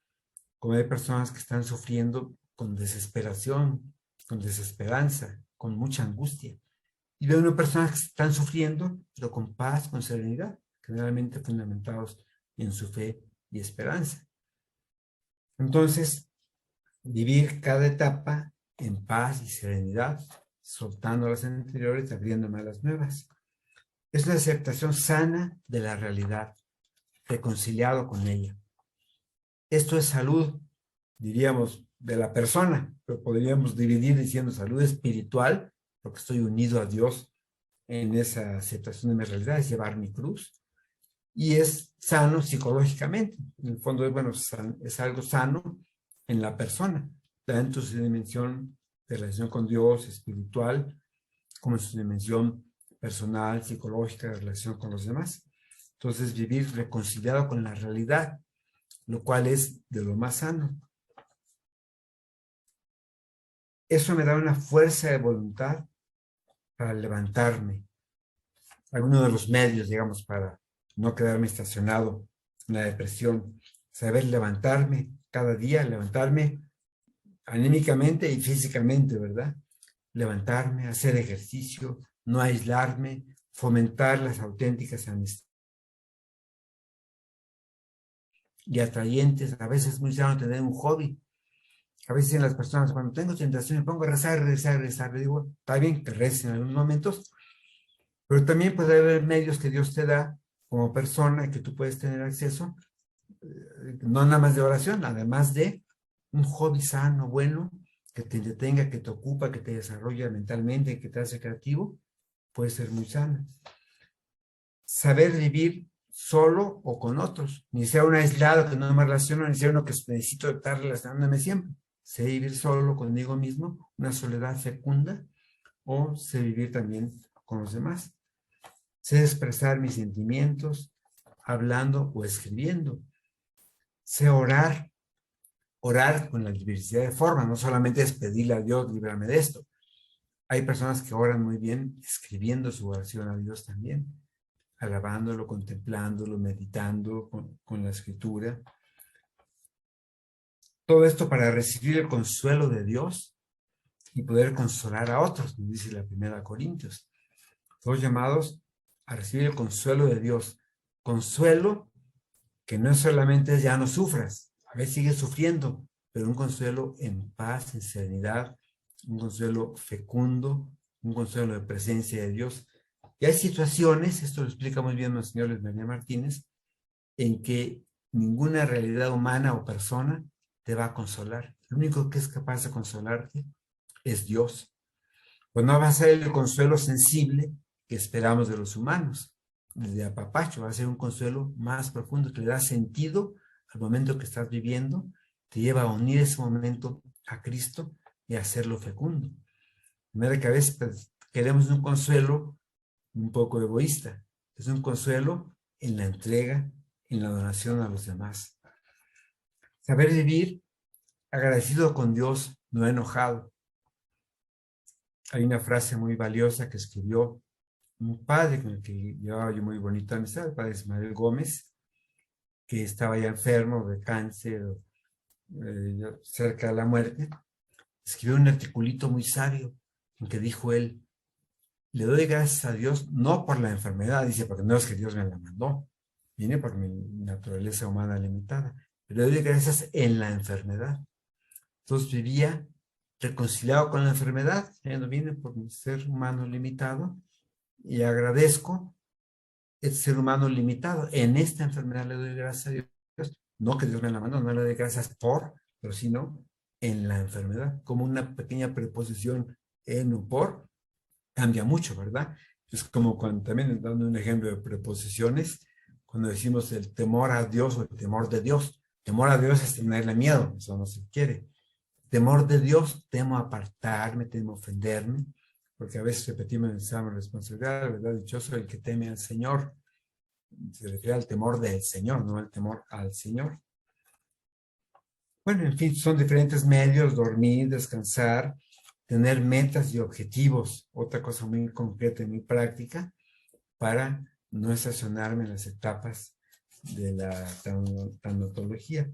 como hay personas que están sufriendo con desesperación, con desesperanza, con mucha angustia. Y veo una persona que están sufriendo, pero con paz, con serenidad, generalmente fundamentados en su fe y esperanza. Entonces, vivir cada etapa en paz y serenidad, soltando las anteriores, abriéndome a las nuevas. Es una aceptación sana de la realidad, reconciliado con ella. Esto es salud, diríamos, de la persona, pero podríamos dividir diciendo salud espiritual, porque estoy unido a Dios en esa aceptación de mi realidad, es llevar mi cruz, y es sano psicológicamente. En el fondo, bueno, es algo sano en la persona, tanto en su dimensión de relación con Dios, espiritual, como en su dimensión personal, psicológica, de relación con los demás. Entonces, vivir reconciliado con la realidad, lo cual es de lo más sano. Eso me da una fuerza de voluntad para levantarme. Alguno de los medios, digamos, para no quedarme estacionado en la depresión. Saber levantarme cada día, levantarme anímicamente y físicamente, ¿verdad? Levantarme, hacer ejercicio, no aislarme, fomentar las auténticas amistades y atrayentes. A veces es muy sano tener un hobby. A veces en las personas, cuando tengo tentación, me pongo a rezar. Le digo, está bien que reces en algunos momentos, pero también puede haber medios que Dios te da como persona que tú puedes tener acceso, no nada más de oración, además de un hobby sano, bueno, que te entretenga, que te ocupa, que te desarrolla mentalmente, que te hace creativo, puede ser muy sano. Saber vivir solo o con otros, ni sea un aislado que no me relaciono, ni sea uno que necesito estar relacionándome siempre. Sé vivir solo conmigo mismo, una soledad fecunda, o sé vivir también con los demás. Sé expresar mis sentimientos hablando o escribiendo. Sé orar con la diversidad de formas, no solamente es pedirle a Dios, líbrame de esto. Hay personas que oran muy bien escribiendo su oración a Dios también, alabándolo, contemplándolo, meditando con la escritura. Todo esto para recibir el consuelo de Dios y poder consolar a otros, nos dice la 1 Corintios. Todos llamados a recibir el consuelo de Dios. Consuelo que no solamente es ya no sufras, a veces sigues sufriendo, pero un consuelo en paz, en serenidad, un consuelo fecundo, un consuelo de presencia de Dios. Y hay situaciones, esto lo explica muy bien el señor Luis María Martínez, en que ninguna realidad humana o persona te va a consolar. Lo único que es capaz de consolarte es Dios. Pues no va a ser el consuelo sensible que esperamos de los humanos, de apapacho, va a ser un consuelo más profundo que le da sentido al momento que estás viviendo, te lleva a unir ese momento a Cristo y a hacerlo fecundo. De manera que a veces pues, queremos un consuelo un poco egoísta, es un consuelo en la entrega, en la donación a los demás. Saber vivir agradecido con Dios, no enojado. Hay una frase muy valiosa que escribió un padre con el que llevaba yo muy bonita amistad, el padre Ismael Gómez, que estaba ya enfermo de cáncer, cerca de la muerte. Escribió un articulito muy sabio en que dijo él, le doy gracias a Dios no por la enfermedad, dice, porque no es que Dios me la mandó, viene por mi naturaleza humana limitada, pero le doy gracias en la enfermedad. Entonces vivía reconciliado con la enfermedad, no viene por mi ser humano limitado, y agradezco el ser humano limitado. En esta enfermedad le doy gracias a Dios, no que Dios me la mandó, no le doy gracias por, pero sino en la enfermedad, como una pequeña preposición en o por, cambia mucho, ¿verdad? Es como cuando también dando un ejemplo de preposiciones, cuando decimos el temor a Dios o el temor de Dios. Temor a Dios es tenerle miedo, eso no se quiere. Temor de Dios, temo apartarme, temo ofenderme, porque a veces repetimos en el examen de responsabilidad, ¿verdad? Dichoso el que teme al Señor. Se refiere al temor del Señor, no al temor al Señor. Bueno, en fin, son diferentes medios, dormir, descansar, tener metas y objetivos, otra cosa muy concreta y muy práctica, para no estacionarme en las etapas de la tanatología.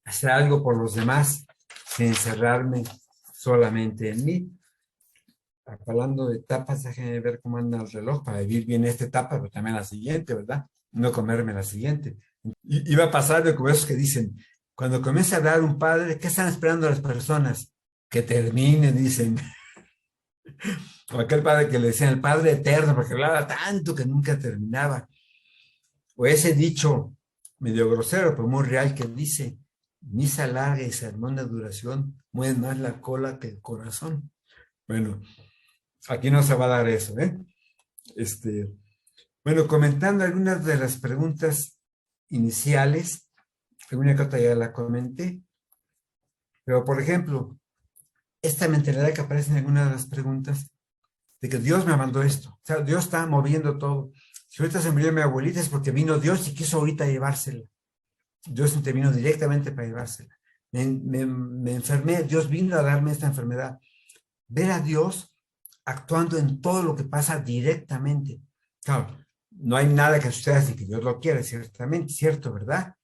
Hacer algo por los demás, sin encerrarme solamente en mí. hablando de etapas, déjenme ver cómo anda el reloj para vivir bien esta etapa, pero también la siguiente, ¿verdad? No comerme la siguiente. Y iba a pasar de como esos que dicen, cuando comienza a hablar un padre, ¿qué están esperando las personas? Que termine, dicen. O aquel padre que le decían el Padre Eterno, porque hablaba tanto que nunca terminaba. O ese dicho medio grosero, pero muy real, que dice, misa larga y sermón de duración, mueve más la cola que el corazón. Bueno, aquí no se va a dar eso, ¿eh? Bueno, comentando algunas de las preguntas iniciales, alguna que otra ya la comenté, pero por ejemplo, esta mentalidad que aparece en algunas de las preguntas, de que Dios me mandó esto, o sea, Dios está moviendo todo. Si ahorita se murió mi abuelita es porque vino Dios y quiso ahorita llevársela. Dios intervino directamente para llevársela. Me enfermé, Dios vino a darme esta enfermedad. Ver a Dios actuando en todo lo que pasa directamente. Claro, no hay nada que suceda sin que Dios lo quiera, ciertamente, cierto, ¿verdad?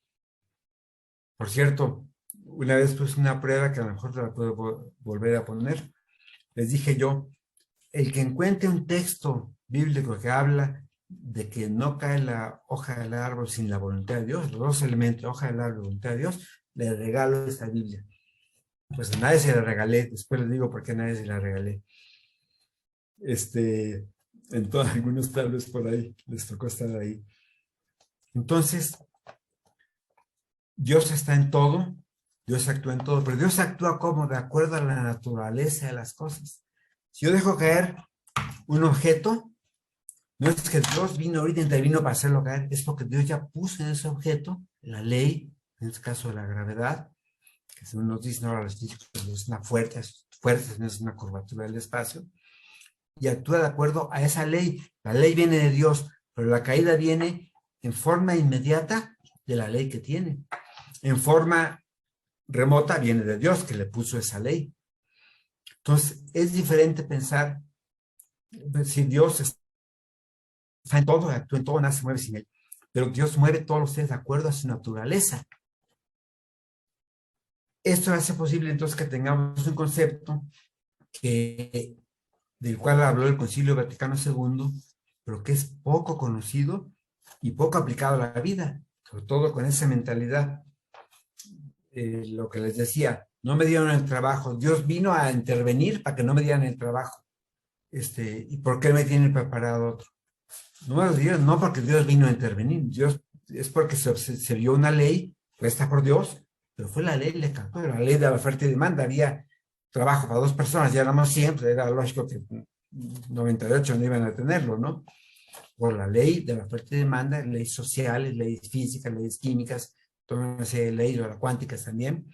Por cierto, una vez puse una prueba que a lo mejor te la puedo volver a poner. Les dije yo, el que encuentre un texto bíblico que habla de que no cae la hoja del árbol sin la voluntad de Dios, los dos elementos, hoja del árbol y voluntad de Dios, le regalo esta Biblia. Pues a nadie se la regalé, después les digo por qué a nadie se la regalé. Entonces, algunos tal vez por ahí les tocó estar ahí. Entonces, Dios está en todo, Dios actúa en todo, pero Dios actúa como de acuerdo a la naturaleza de las cosas. Si yo dejo caer un objeto, no es que Dios vino ahorita y intervino para hacerlo caer, es porque Dios ya puso en ese objeto la ley, en este caso de la gravedad, que según nos dicen ahora los físicos, es una fuerza, no es una curvatura del espacio, y actúa de acuerdo a esa ley. La ley viene de Dios, pero la caída viene en forma inmediata de la ley que tiene. En forma remota viene de Dios, que le puso esa ley. Entonces, es diferente pensar si Dios está en todo, actúa en todo, nada se mueve sin él. Pero Dios mueve todos los seres de acuerdo a su naturaleza. Esto hace posible entonces que tengamos un concepto del cual habló el Concilio Vaticano II, pero que es poco conocido y poco aplicado a la vida, sobre todo con esa mentalidad. Lo que les decía, no me dieron el trabajo, Dios vino a intervenir para que no me dieran el trabajo. ¿Y por qué me tienen preparado otro? No me lo dieron, no porque Dios vino a intervenir, Dios es porque se vio una ley puesta por Dios, pero fue la ley, le cambió, la ley de la oferta y demanda, había trabajo para dos personas, ya éramos siempre, era lógico que 98 no iban a tenerlo, ¿no? Por la ley de la oferta y demanda, leyes sociales, leyes físicas, leyes químicas, toda una serie de leyes cuánticas también,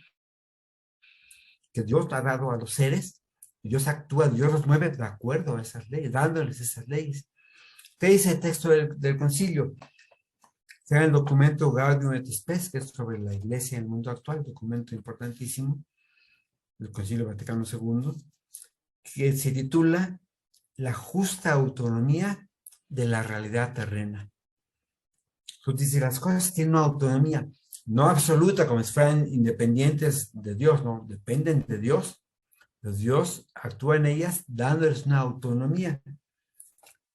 que Dios ha dado a los seres, y Dios actúa, Dios los mueve de acuerdo a esas leyes, dándoles esas leyes. ¿Qué dice el texto del concilio? Sea el documento Gaudium et Spes, que es sobre la iglesia en el mundo actual, documento importantísimo del Concilio Vaticano II, que se titula La justa autonomía de la realidad terrena. Entonces dice, las cosas tienen una autonomía, no absoluta, como si fueran independientes de Dios, no, dependen de Dios, pero Dios actúa en ellas dándoles una autonomía.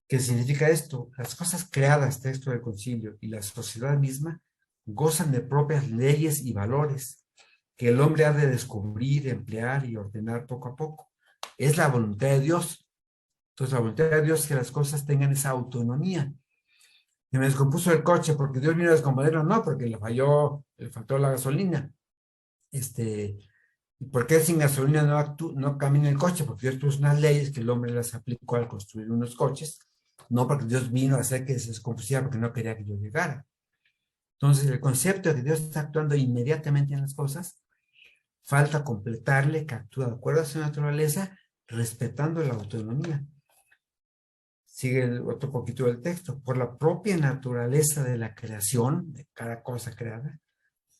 ¿Qué significa esto? Las cosas creadas, texto del concilio, y la sociedad misma gozan de propias leyes y valores que el hombre ha de descubrir, emplear y ordenar poco a poco. Es la voluntad de Dios. Entonces, la voluntad de Dios es que las cosas tengan esa autonomía. Se me descompuso el coche porque Dios vino a descomponerlo, no, porque le faltó la gasolina. ¿Y por qué sin gasolina no camina el coche? Porque Dios puso unas leyes que el hombre las aplicó al construir unos coches, no porque Dios vino a hacer que se descompusiera porque no quería que yo llegara. Entonces, el concepto de que Dios está actuando inmediatamente en las cosas, falta completarle que actúa de acuerdo a su naturaleza, respetando la autonomía. Sigue otro poquito del texto. Por la propia naturaleza de la creación, de cada cosa creada,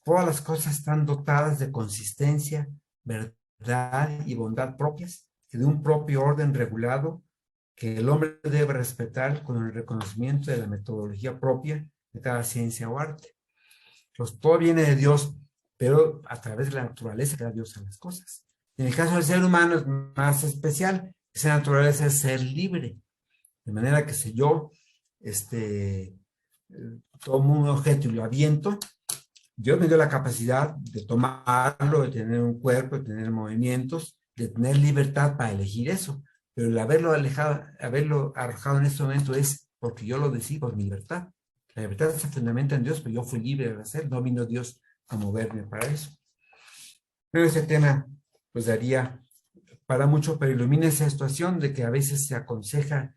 todas las cosas están dotadas de consistencia, verdad y bondad propias, y de un propio orden regulado que el hombre debe respetar con el reconocimiento de la metodología propia de cada ciencia o arte. Pues todo viene de Dios, pero a través de la naturaleza que da Dios a las cosas. En el caso del ser humano es más especial, Esa naturaleza es ser libre. De manera que si yo tomo un objeto y lo aviento, Dios me dio la capacidad de tomarlo, de tener un cuerpo, de tener movimientos, de tener libertad para elegir eso. Pero el haberlo arrojado en este momento es porque yo lo decido, por mi libertad. La libertad se fundamenta en Dios, pero yo fui libre de hacer, no vino Dios a moverme para eso. Pero ese tema, pues daría para mucho, pero ilumina esa situación de que a veces se aconseja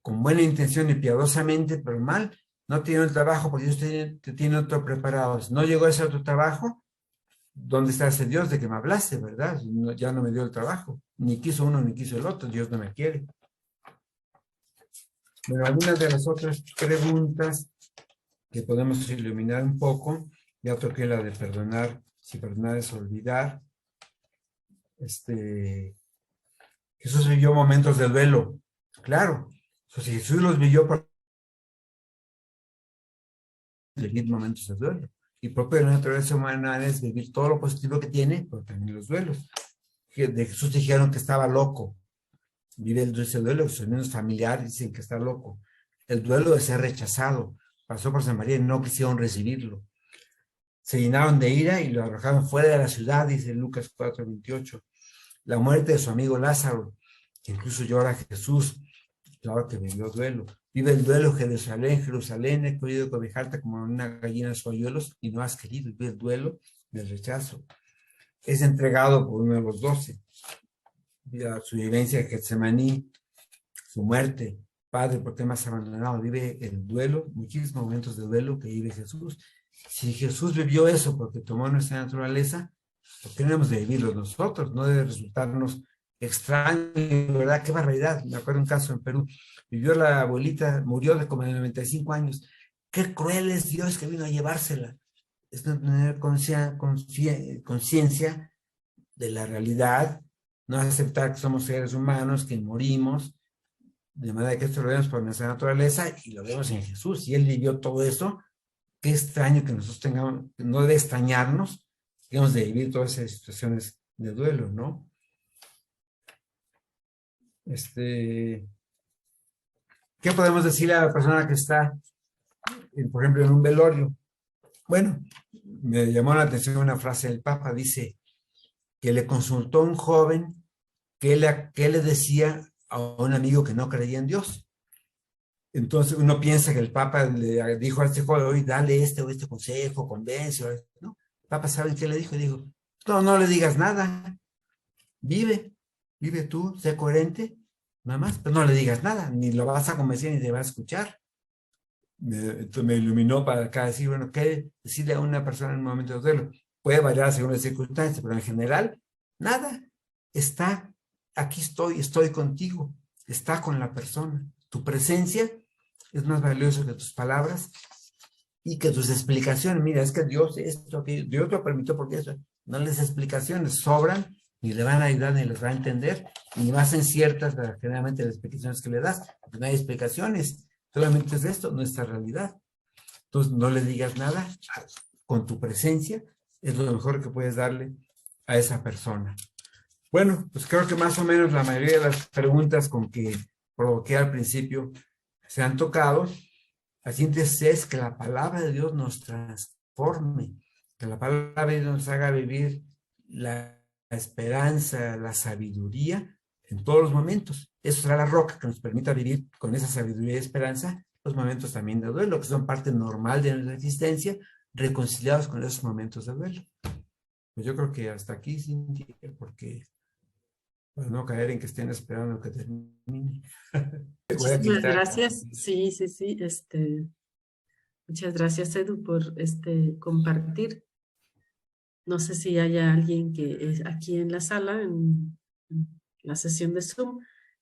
con buena intención y piadosamente, pero mal, no tiene el trabajo porque Dios tiene otro preparado. Si no llegó a ese otro trabajo, ¿dónde está ese Dios de que me hablaste, verdad? No, ya no me dio el trabajo. Ni quiso uno, ni quiso el otro. Dios no me quiere. Bueno, algunas de las otras preguntas que podemos iluminar un poco, ya toqué la de perdonar, si perdonar es olvidar. Jesús vivió momentos de duelo, claro. Si Jesús los vivió para vivir momentos de duelo. Y propio de la naturaleza humana es vivir todo lo positivo que tiene, pero también los duelos. De Jesús dijeron que estaba loco. Vive el dulce duelo, sus mismos familiares dicen que está loco. El duelo de ser rechazado. Pasó por San María y no quisieron recibirlo. Se llenaron de ira y lo arrojaron fuera de la ciudad, dice Lucas 4:28. La muerte de su amigo Lázaro, que incluso llora a Jesús, claro que vivió duelo. Vive el duelo Jerusalén, Jerusalén, he querido cobijarte como una gallina de sus hoyuelos y no has querido. Vive el duelo del rechazo. Es entregado por uno de los 12. Su vivencia de Getsemaní, su muerte. Padre, ¿por qué me has abandonado? Vive el duelo, muchísimos momentos de duelo que vive Jesús. Si Jesús vivió eso porque tomó nuestra naturaleza, ¿por qué no hemos de vivirlo nosotros? No debe resultarnos extraño, ¿verdad? Qué barbaridad. Me acuerdo un caso en Perú. Vivió la abuelita, murió de como de 95 años. Qué cruel es Dios que vino a llevársela. Es no tener conciencia de la realidad, no aceptar que somos seres humanos, que morimos, de manera que esto lo vemos por nuestra naturaleza y lo vemos en Jesús. Y Él vivió todo eso. Qué extraño que nosotros tengamos, no debe extrañarnos, que hemos de vivir todas esas situaciones de duelo, ¿no? ¿Qué podemos decirle a la persona que está, por ejemplo, en un velorio? Bueno, me llamó la atención una frase del Papa, dice que le consultó a un joven que le decía a un amigo que no creía en Dios. Entonces uno piensa que el Papa le dijo a este joven, oye, dale este o este consejo, convence, ¿no? El Papa, ¿saben qué le dijo? Dijo, no le digas nada, vive tú, sé coherente, nada más, pero no le digas nada, ni lo vas a convencer ni te va a escuchar. Me iluminó para acá decir, bueno, ¿qué decirle a una persona en un momento de duelo? Puede variar según las circunstancias, pero en general, nada. Aquí estoy contigo, está con la persona. Tu presencia es más valiosa que tus palabras y que tus explicaciones. Mira, es que Dios esto, que Dios lo permitió porque eso. No les explicaciones sobran, ni le van a ayudar, ni les va a entender, ni más en ciertas, generalmente las explicaciones que le das, porque no hay explicaciones. Solamente es esto, nuestra realidad. Entonces, no le digas nada, con tu presencia es lo mejor que puedes darle a esa persona. Bueno, pues creo que más o menos la mayoría de las preguntas con que provoqué al principio se han tocado. La síntesis es que la palabra de Dios nos transforme, que la palabra de Dios nos haga vivir la esperanza, la sabiduría en todos los momentos. Eso será la roca que nos permita vivir con esa sabiduría y esperanza los momentos también de duelo, que son parte normal de nuestra existencia, reconciliados con esos momentos de duelo. Pues yo creo que hasta aquí, Cintia, porque para no caer en que estén esperando que termine. Muchísimas gracias. Sí. Muchas gracias, Edu, por compartir. No sé si haya alguien que es aquí en la sala, en la sesión de Zoom,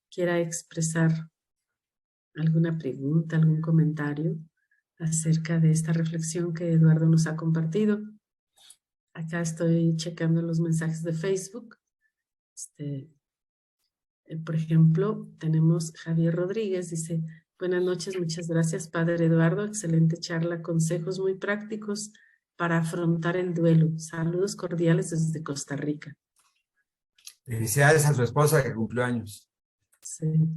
quiera expresar alguna pregunta, algún comentario acerca de esta reflexión que Eduardo nos ha compartido. Acá estoy checando los mensajes de Facebook. Por ejemplo, tenemos Javier Rodríguez, dice, buenas noches, muchas gracias, Padre Eduardo, excelente charla, consejos muy prácticos para afrontar el duelo. Saludos cordiales desde Costa Rica. Felicidades a su esposa que cumplió años. Sí.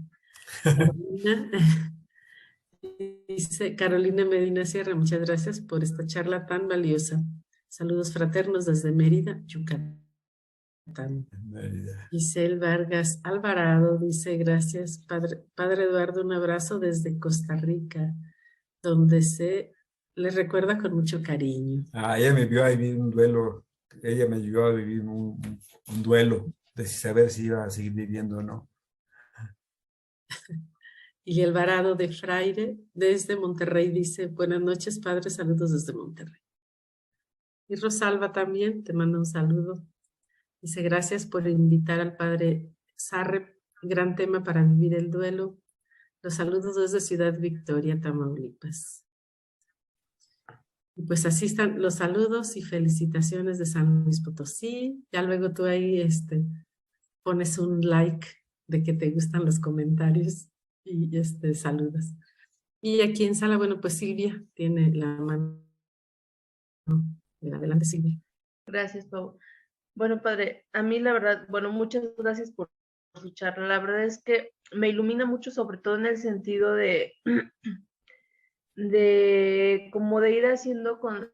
Carolina, dice Carolina Medina Sierra, muchas gracias por esta charla tan valiosa. Saludos fraternos desde Mérida, Yucatán. Mérida. Giselle Vargas Alvarado dice, gracias, Padre Eduardo, un abrazo desde Costa Rica, donde se le recuerda con mucho cariño. Ella me vio a vivir un duelo, ella me ayudó a vivir un duelo de saber si iba a seguir viviendo o no. Y Alvarado de Fraire desde Monterrey dice, buenas noches, padre, saludos desde Monterrey. Y Rosalba también te manda un saludo. Dice, gracias por invitar al padre Sarre, gran tema para vivir el duelo. Los saludos desde Ciudad Victoria, Tamaulipas. Y pues así están los saludos y felicitaciones de San Luis Potosí. Ya luego tú ahí pones un like de que te gustan los comentarios y saludas. Y aquí en sala, bueno, pues Silvia tiene la mano. Adelante, Silvia. Gracias, Pau. Bueno, padre, a mí la verdad, bueno, muchas gracias por su charla. La verdad es que me ilumina mucho, sobre todo en el sentido de como de ir haciendo con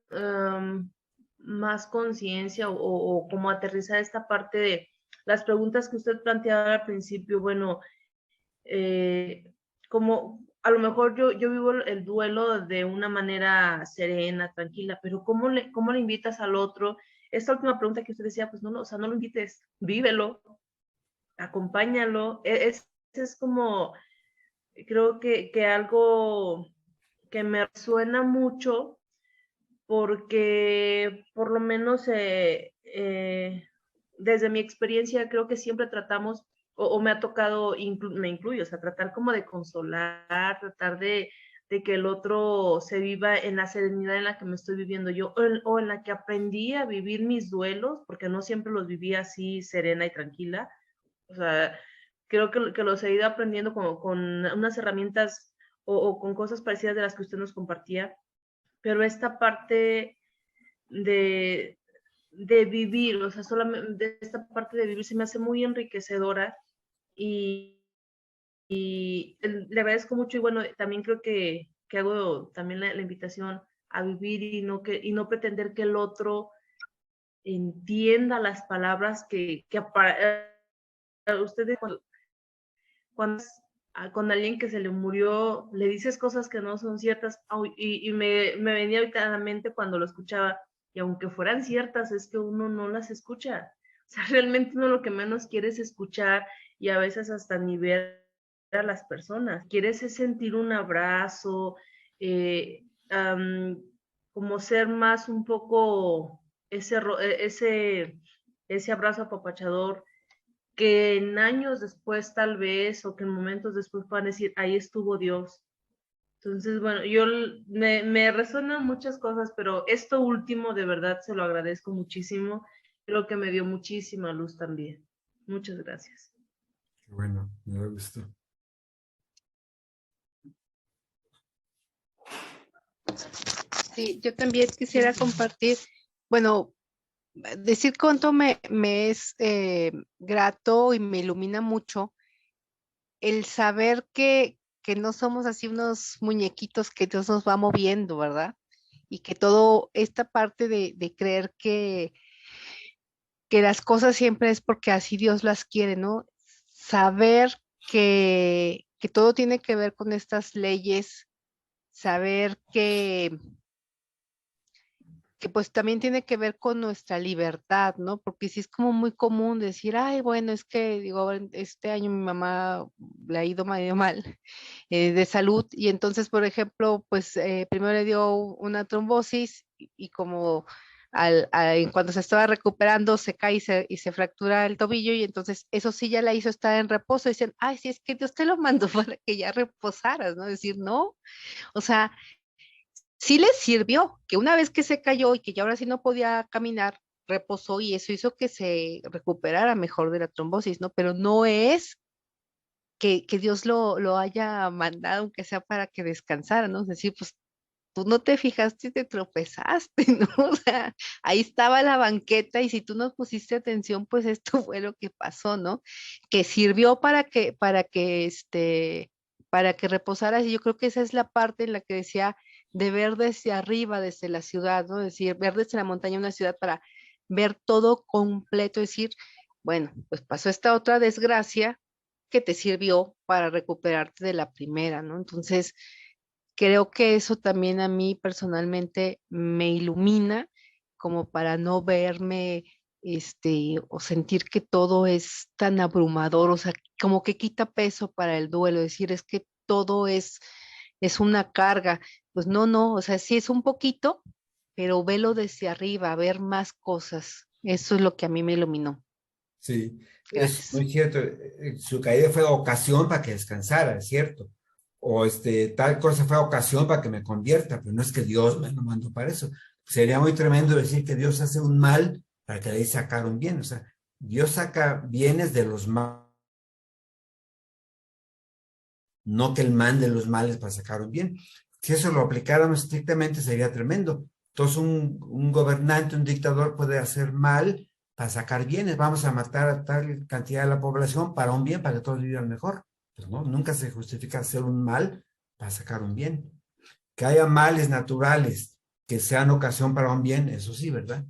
más conciencia o como aterrizar esta parte de las preguntas que usted planteaba al principio. Bueno, como a lo mejor yo vivo el duelo de una manera serena, tranquila, pero cómo le invitas al otro? Esta última pregunta que usted decía, pues no, o sea, no lo invites, vívelo, acompáñalo. Es como, creo que algo que me resuena mucho, porque por lo menos desde mi experiencia creo que siempre tratamos, o me ha tocado, me incluyo, o sea, tratar como de consolar, tratar de que el otro se viva en la serenidad en la que me estoy viviendo yo, o en la que aprendí a vivir mis duelos, porque no siempre los viví así serena y tranquila. O sea, creo que los he ido aprendiendo como con unas herramientas o con cosas parecidas de las que usted nos compartía, pero esta parte de vivir, o sea, solamente esta parte de vivir se me hace muy enriquecedora y le agradezco mucho. Y bueno, también creo que hago también la invitación a vivir y no pretender que el otro entienda las palabras que ustedes cuando con alguien que se le murió, le dices cosas que no son ciertas, y me venía ahorita a la mente cuando lo escuchaba, y aunque fueran ciertas, es que uno no las escucha. O sea, realmente uno lo que menos quiere es escuchar, y a veces hasta ni ver a las personas. Quieres es sentir un abrazo, eh, um, como ser más un poco ese abrazo apapachador, que en años después tal vez, o que en momentos después puedan decir, ahí estuvo Dios. Entonces, bueno, me resuenan muchas cosas, pero esto último de verdad se lo agradezco muchísimo. Creo que me dio muchísima luz también. Muchas gracias. Bueno, me da gusto. Sí, yo también quisiera compartir, bueno, decir cuánto me es grato y me ilumina mucho el saber que no somos así unos muñequitos que Dios nos va moviendo, ¿verdad? Y que todo esta parte de creer que las cosas siempre es porque así Dios las quiere, ¿no? Saber que todo tiene que ver con estas leyes, saber que pues también tiene que ver con nuestra libertad, ¿no? Porque sí es como muy común decir, ay, bueno, es que, digo, este año mi mamá le ha ido medio mal de salud, y entonces, por ejemplo, pues primero le dio una trombosis y como en cuando se estaba recuperando se cae y se fractura el tobillo, y entonces eso sí ya la hizo estar en reposo. Dicen, ay, sí, es que Dios te lo mandó para que ya reposaras, ¿no? Decir, no, o sea, sí le sirvió, que una vez que se cayó y que ya ahora sí no podía caminar, reposó, y eso hizo que se recuperara mejor de la trombosis, ¿no? Pero no es que Dios lo haya mandado, aunque sea para que descansara, ¿no? Es decir, pues tú no te fijaste y te tropezaste, ¿no? O sea, ahí estaba la banqueta y si tú no pusiste atención, pues esto fue lo que pasó, ¿no? Que sirvió para que reposaras. Y yo creo que esa es la parte en la que decía de ver desde arriba, desde la ciudad, ¿no? Es decir, ver desde la montaña una ciudad para ver todo completo, decir, bueno, pues pasó esta otra desgracia que te sirvió para recuperarte de la primera, ¿no? Entonces, creo que eso también a mí personalmente me ilumina como para no verme, o sentir que todo es tan abrumador, o sea, como que quita peso para el duelo, decir, es que todo es una carga. Pues no, no, o sea, sí es un poquito, pero velo desde arriba, ver más cosas. Eso es lo que a mí me iluminó. Sí, es Gracias. muy cierto. Su caída fue ocasión para que descansara, es cierto. O tal cosa fue ocasión para que me convierta, pero no es que Dios me lo mandó para eso. Sería muy tremendo decir que Dios hace un mal para que de ahí sacar un bien. O sea, Dios saca bienes de los males, no que Él mande los males para sacar un bien. Si eso lo aplicáramos estrictamente sería tremendo. Entonces un gobernante, un dictador puede hacer mal para sacar bienes. Vamos a matar a tal cantidad de la población para un bien, para que todos vivan mejor. Pues no, nunca se justifica hacer un mal para sacar un bien. Que haya males naturales que sean ocasión para un bien, eso sí, ¿verdad?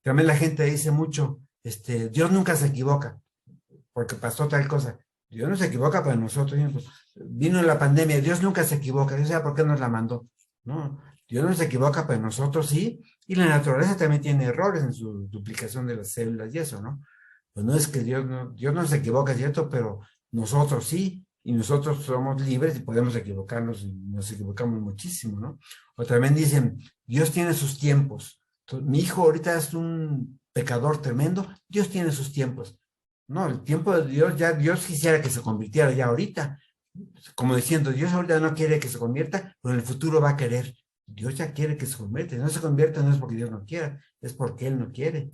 También la gente dice mucho, Dios nunca se equivoca, porque pasó tal cosa. Dios no se equivoca para nosotros. Vino la pandemia, Dios nunca se equivoca. Dios sabe por qué nos la mandó. No, Dios no se equivoca para nosotros, sí. Y la naturaleza también tiene errores en su duplicación de las células y eso, ¿no? Pues no es que Dios no se equivoca, ¿cierto? Pero nosotros sí. Y nosotros somos libres y podemos equivocarnos y nos equivocamos muchísimo, ¿no? O también dicen, Dios tiene sus tiempos. Entonces, mi hijo ahorita es un pecador tremendo, Dios tiene sus tiempos. No, el tiempo de Dios, ya Dios quisiera que se convirtiera ya ahorita. Como diciendo, Dios ahorita no quiere que se convierta, pero en el futuro va a querer. Dios ya quiere que se convierta. No se convierta no es porque Dios no quiera, es porque Él no quiere.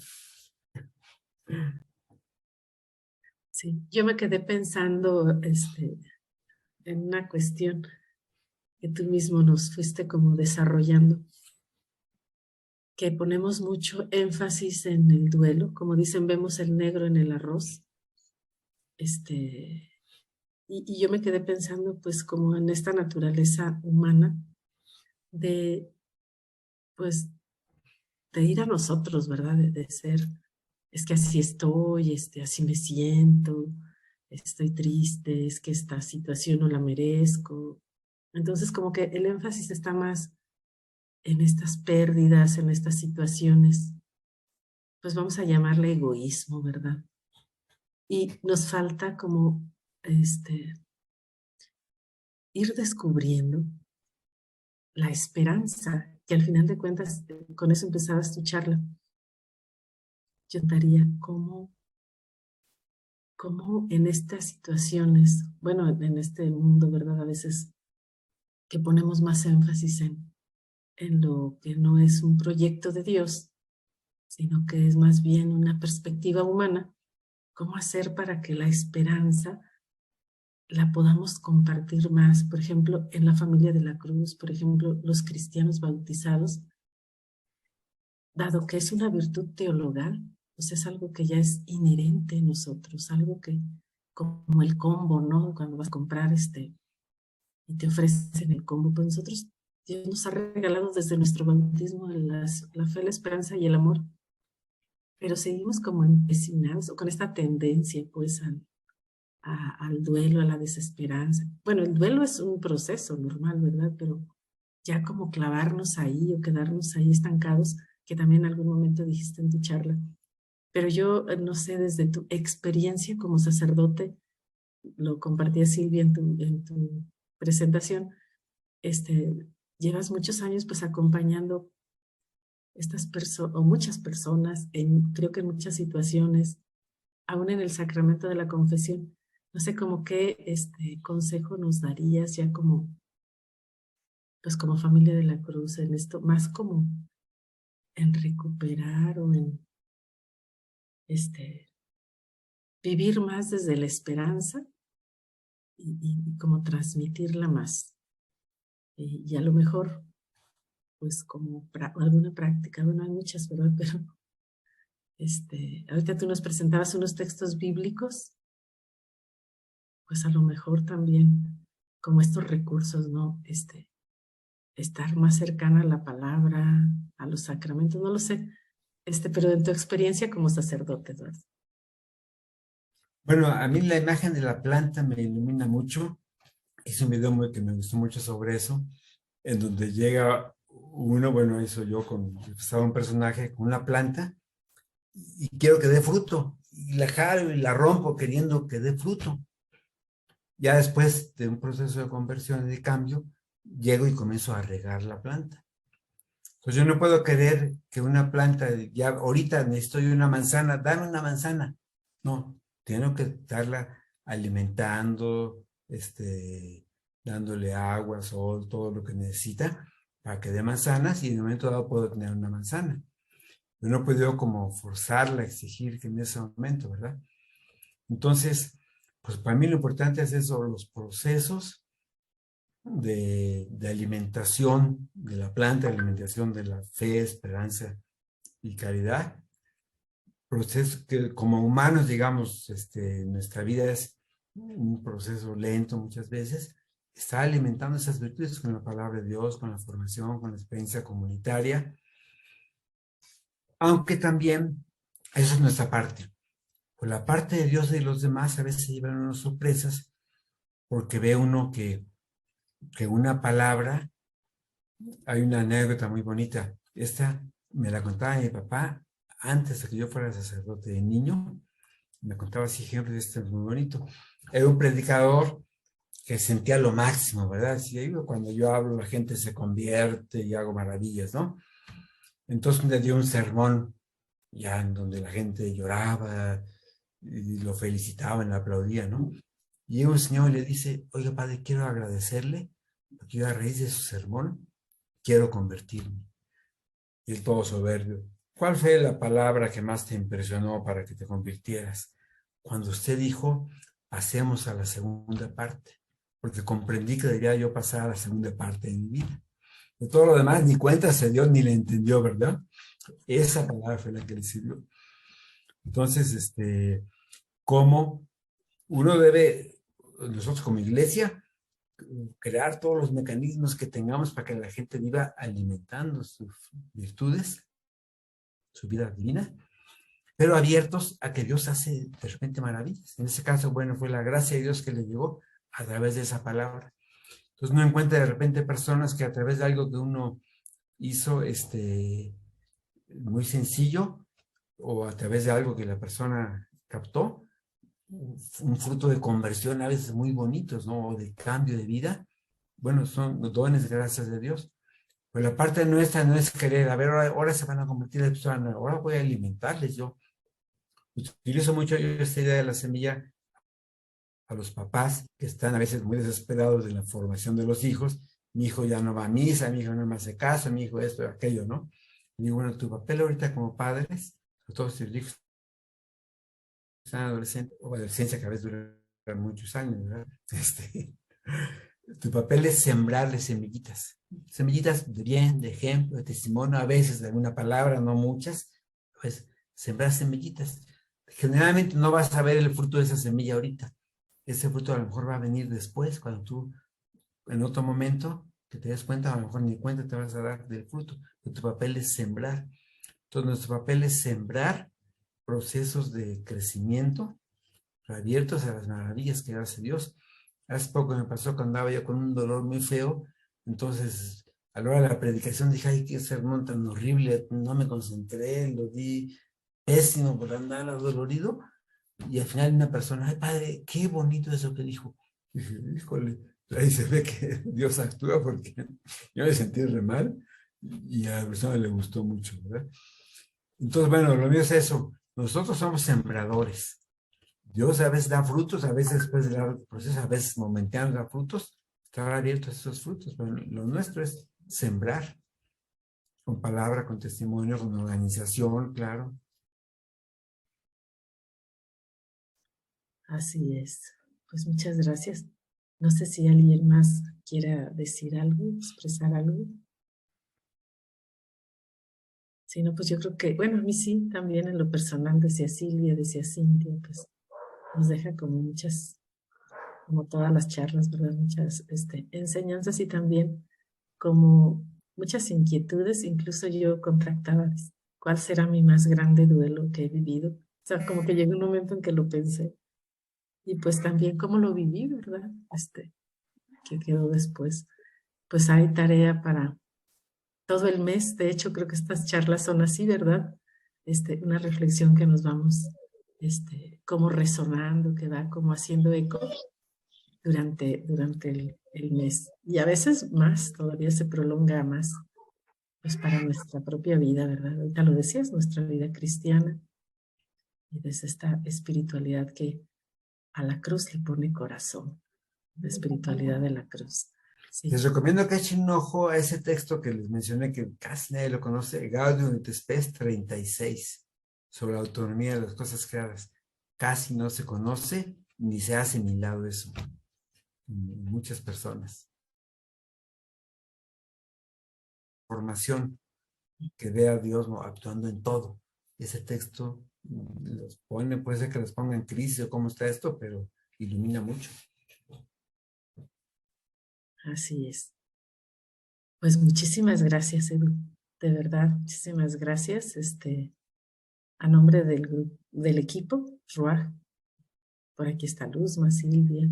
Sí, yo me quedé pensando en una cuestión que tú mismo nos fuiste como desarrollando, que ponemos mucho énfasis en el duelo, como dicen, vemos el negro en el arroz, y yo me quedé pensando pues como en esta naturaleza humana de pues de ir a nosotros, ¿verdad? De ser, es que así estoy, así me siento, estoy triste, es que esta situación no la merezco. Entonces como que el énfasis está más en estas pérdidas, en estas situaciones, pues vamos a llamarle egoísmo, ¿verdad? Y nos falta como ir descubriendo la esperanza, que al final de cuentas, con eso empezabas tu charla. Yo daría cómo en estas situaciones, bueno, en este mundo, ¿verdad? A veces que ponemos más énfasis en lo que no es un proyecto de Dios, sino que es más bien una perspectiva humana, ¿cómo hacer para que la esperanza la podamos compartir más? Por ejemplo, en la familia de la cruz, por ejemplo, los cristianos bautizados, dado que es una virtud teologal, pues es algo que ya es inherente en nosotros, algo que, como el combo, ¿no? Cuando vas a comprar y te ofrecen el combo, pues nosotros, Dios nos ha regalado desde nuestro bautismo la fe, la esperanza y el amor, pero seguimos como empecinados o con esta tendencia, pues, al duelo, a la desesperanza. Bueno, el duelo es un proceso normal, ¿verdad? Pero ya como clavarnos ahí o quedarnos ahí estancados, que también en algún momento dijiste en tu charla. Pero yo, no sé, desde tu experiencia como sacerdote, lo compartía Silvia en tu presentación, llevas muchos años pues acompañando estas personas, o muchas personas, creo que en muchas situaciones, aún en el sacramento de la confesión. No sé, como qué consejo nos darías ya como, pues como familia de la cruz en esto, más como en recuperar o en vivir más desde la esperanza y como transmitirla más. Y a lo mejor pues como alguna práctica. Bueno, hay muchas, ¿verdad? Pero ahorita tú nos presentabas unos textos bíblicos, pues a lo mejor también como estos recursos, ¿no? Estar más cercana a la palabra, a los sacramentos, no lo sé, pero en tu experiencia como sacerdote, Eduardo. Bueno, a mí la imagen de la planta me ilumina mucho. Hice un video que me gustó mucho sobre eso, en donde llega uno, bueno, eso yo estaba un personaje con una planta y quiero que dé fruto. Y la jalo y la rompo queriendo que dé fruto. Ya después de un proceso de conversión y de cambio, llego y comienzo a regar la planta. Pues yo no puedo querer que una planta, ya ahorita necesito una manzana, dame una manzana. No, tengo que estarla alimentando, dándole agua, sol, todo lo que necesita para que dé manzanas y en un momento dado puedo tener una manzana. Yo no puedo como forzarla, exigir que en ese momento, ¿verdad? Entonces, pues para mí lo importante es eso, los procesos de alimentación de la planta, alimentación de la fe, esperanza y caridad. Proceso que como humanos, digamos, nuestra vida es un proceso lento muchas veces, está alimentando esas virtudes con la palabra de Dios, con la formación, con la experiencia comunitaria, aunque también eso es nuestra parte. Por la parte de Dios y de los demás a veces se llevan unas sorpresas porque ve uno que una palabra, hay una anécdota muy bonita, esta me la contaba mi papá antes de que yo fuera sacerdote de niño, me contaba así ejemplos, este es muy bonito. Era un predicador que sentía lo máximo, ¿verdad? Decía, cuando yo hablo la gente se convierte y hago maravillas, ¿no? Entonces le dio un sermón ya en donde la gente lloraba y lo felicitaban, le aplaudían, ¿no? Y llega un señor y le dice, oiga padre, quiero agradecerle porque yo a raíz de su sermón quiero convertirme. Y el todo soberbio, ¿cuál fue la palabra que más te impresionó para que te convirtieras? Cuando usted dijo, pasemos a la segunda parte, porque comprendí que debía yo pasar a la segunda parte de mi vida. De todo lo demás ni cuenta se dio ni le entendió, ¿verdad? Esa palabra fue la que le sirvió. Entonces, cómo uno debe, nosotros como iglesia, crear todos los mecanismos que tengamos para que la gente viva alimentando sus virtudes, su vida divina, pero abiertos a que Dios hace de repente maravillas. En ese caso, bueno, fue la gracia de Dios que le llegó a través de esa palabra. Entonces uno encuentra de repente personas que a través de algo que uno hizo muy sencillo o a través de algo que la persona captó, un fruto de conversión a veces muy bonitos, ¿no? O de cambio de vida. Bueno, son dones gracias de Dios. Pero la parte nuestra no es querer, a ver, ahora se van a convertir en personas, ahora voy a alimentarles. Yo utilizo mucho esta idea de la semilla a los papás que están a veces muy desesperados de la formación de los hijos. Mi hijo ya no va a misa, mi hijo no me hace caso, mi hijo esto, aquello, ¿no? Y digo, bueno, tu papel ahorita como padres, sobre todo si los hijos están adolescentes o adolescencia que a veces dura muchos años, ¿verdad? Tu papel es sembrarles semillitas. Semillitas de bien, de ejemplo, de testimonio, a veces de alguna palabra, no muchas. Pues sembrar semillitas. Generalmente no vas a ver el fruto de esa semilla ahorita. Ese fruto a lo mejor va a venir después, cuando tú, en otro momento, que te des cuenta, a lo mejor ni cuenta te vas a dar del fruto. Pero tu papel es sembrar. Entonces, nuestro papel es sembrar procesos de crecimiento abiertos a las maravillas que hace Dios. Hace poco me pasó cuando andaba yo con un dolor muy feo, entonces a la hora de la predicación dije, ay, qué sermón tan horrible, no me concentré, lo di pésimo por andar adolorido, y al final una persona, ay padre, qué bonito eso que dijo. Y dije, híjole, ahí se ve que Dios actúa porque yo me sentí re mal y a la persona le gustó mucho, ¿verdad? Entonces, bueno, lo mío es eso, nosotros somos sembradores. Dios a veces da frutos, a veces después del proceso, a veces momentáneos da frutos, estar abiertos a esos frutos, pero lo nuestro es sembrar, con palabra, con testimonio, con organización, claro. Así es. Pues muchas gracias. No sé si alguien más quiera decir algo, expresar algo. Sí, no, pues yo creo que, bueno, a mí sí, también en lo personal, decía Silvia, decía Cintia, pues nos deja como muchas, como todas las charlas, ¿verdad? Muchas enseñanzas y también como muchas inquietudes. Incluso yo contractaba cuál será mi más grande duelo que he vivido. O sea, como que llegó un momento en que lo pensé. Y pues también cómo lo viví, ¿verdad? Que quedó después. Pues hay tarea para todo el mes. De hecho, creo que estas charlas son así, ¿verdad? Una reflexión que nos vamos, como resonando, que va como haciendo eco durante el mes. Y a veces más, todavía se prolonga más, pues para nuestra propia vida, ¿verdad? Ahorita lo decías, nuestra vida cristiana. Y desde esta espiritualidad que a la cruz le pone corazón, la espiritualidad de la cruz. Sí. Les recomiendo que echen un ojo a ese texto que les mencioné, que casi nadie lo conoce, Gaudium et Spes 36, sobre la autonomía de las cosas creadas. Casi no se conoce, ni se ha asimilado eso en muchas personas. Formación que ve a Dios actuando en todo. Ese texto los pone, puede ser que les ponga en crisis o cómo está esto, pero ilumina mucho. Así es. Pues muchísimas gracias, Edu. De verdad, muchísimas gracias. A nombre del equipo, Ruaj, por aquí está Luzma, Silvia,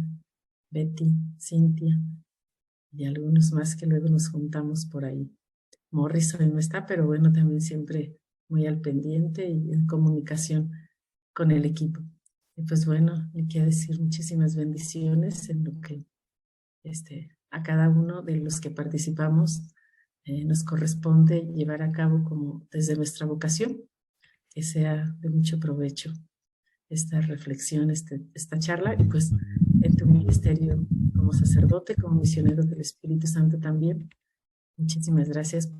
Betty, Cintia y algunos más que luego nos juntamos por ahí. Morris hoy no está, pero bueno, también siempre muy al pendiente y en comunicación con el equipo. Y pues bueno, hay que decir muchísimas bendiciones en lo que a cada uno de los que participamos nos corresponde llevar a cabo como desde nuestra vocación, que sea de mucho provecho esta reflexión, esta charla, y pues en tu ministerio como sacerdote, como misionero del Espíritu Santo también. Muchísimas gracias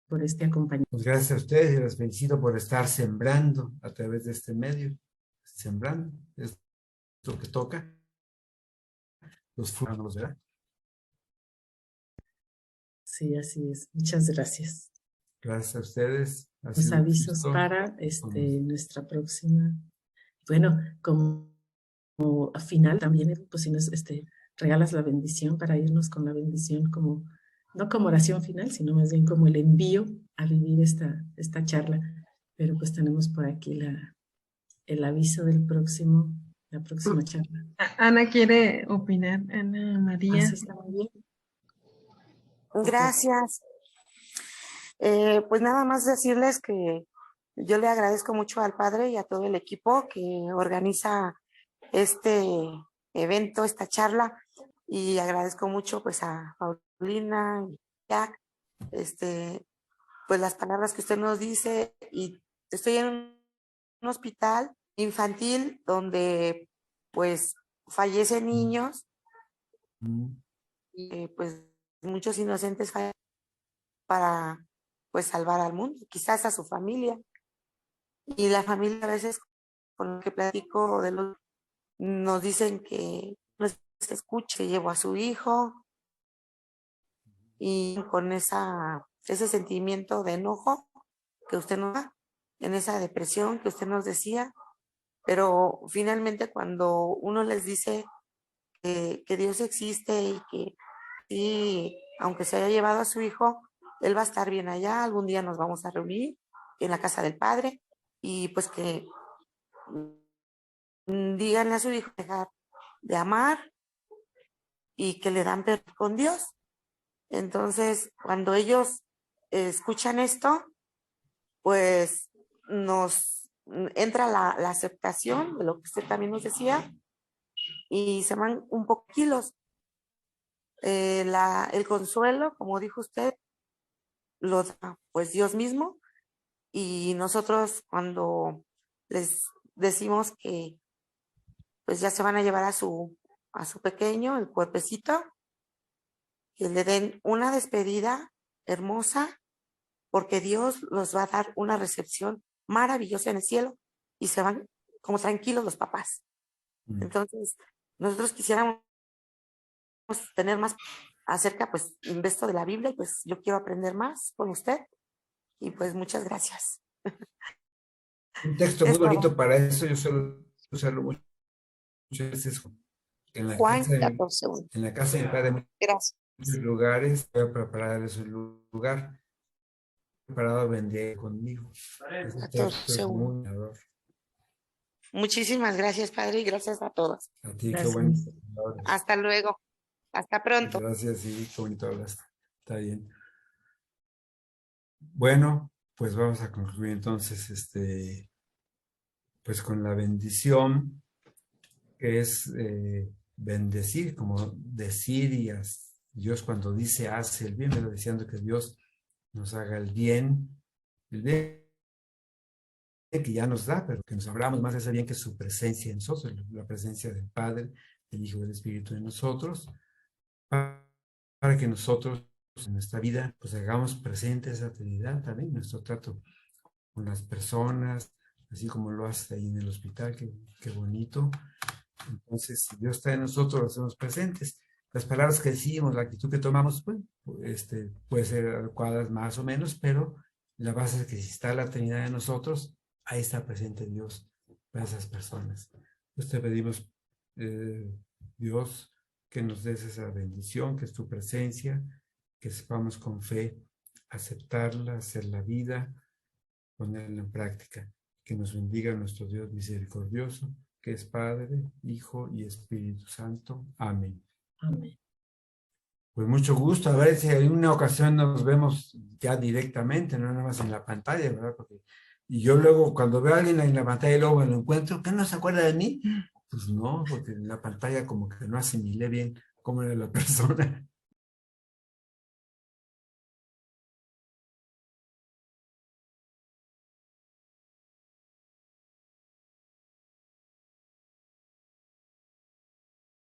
por este acompañamiento. Pues gracias a ustedes y les felicito por estar sembrando a través de este medio. Sembrando, es lo que toca. Los frutos no los verán. Sí, así es. Muchas gracias. Gracias a ustedes. Los avisos para nuestra próxima. Bueno, como a final también, pues si nos regalas la bendición para irnos con la bendición como, no como oración final, sino más bien como el envío a vivir esta charla. Pero pues tenemos por aquí el aviso del la próxima charla. Ana quiere opinar, Ana María. Así está muy bien. Gracias. Pues nada más decirles que yo le agradezco mucho al padre y a todo el equipo que organiza este evento, esta charla, y agradezco mucho pues a Paulina y Jack, pues las palabras que usted nos dice. Y estoy en un hospital infantil donde pues fallecen niños y pues muchos inocentes fallecen para pues salvar al mundo, quizás a su familia. Y la familia a veces con lo que platico nos dicen que no se escuche, llevo a su hijo, y con ese sentimiento de enojo que usted nos da, en esa depresión que usted nos decía, pero finalmente cuando uno les dice que Dios existe y que sí, aunque se haya llevado a su hijo, él va a estar bien allá, algún día nos vamos a reunir en la casa del Padre, y pues que díganle a su hijo dejar de amar y que le dan perdón con Dios. Entonces, cuando ellos escuchan esto, pues nos entra la aceptación de lo que usted también nos decía, y se van un poco kilos. El consuelo, como dijo usted, lo da pues Dios mismo, y nosotros cuando les decimos que pues ya se van a llevar a su pequeño, el cuerpecito, que le den una despedida hermosa, porque Dios los va a dar una recepción maravillosa en el cielo, y se van como tranquilos los papás. Entonces, nosotros quisiéramos tener más acerca pues de esto de la Biblia, y pues yo quiero aprender más con usted, Y pues muchas gracias. Un texto muy Es todo. bonito para eso, yo suelo usarlo muchas veces en la Juan casa de, 14:1. en la casa de mi padre, en Gracias. muchos lugares, voy a prepararles un lugar preparado a vender conmigo. Ese texto es 14:1. muy inspirador. Muchísimas gracias, Padre, y gracias a todos. A ti, qué Gracias. bueno. Hasta luego. Hasta pronto. Gracias, sí, qué bonito hablaste. Está bien. Bueno, pues vamos a concluir entonces pues con la bendición, que es bendecir, como decir, y Dios cuando dice hace el bien, pero deseando que Dios nos haga el bien que ya nos da, pero que nos abramos más de ese bien, que es su presencia en nosotros, la presencia del Padre, del Hijo y del Espíritu en nosotros, para que nosotros en nuestra vida pues hagamos presente esa Trinidad también, nuestro trato con las personas, así como lo hace ahí en el hospital, qué bonito. Entonces, si Dios está en nosotros, lo hacemos presentes. Las palabras que decimos, la actitud que tomamos, pues, puede ser adecuadas más o menos, pero la base es que si está la Trinidad en nosotros, ahí está presente Dios para esas personas. Pues te pedimos, Dios, que nos des esa bendición, que es tu presencia, que sepamos con fe aceptarla, hacer la vida, ponerla en práctica. Que nos bendiga nuestro Dios misericordioso, que es Padre, Hijo y Espíritu Santo. Amén. Amén. Pues mucho gusto. A ver si en una ocasión nos vemos ya directamente, no nada más en la pantalla, ¿verdad? Y yo luego, cuando veo a alguien en la pantalla y luego me lo encuentro, ¿qué no se acuerda de mí? Pues no, porque en la pantalla como que no asimilé bien cómo era la persona.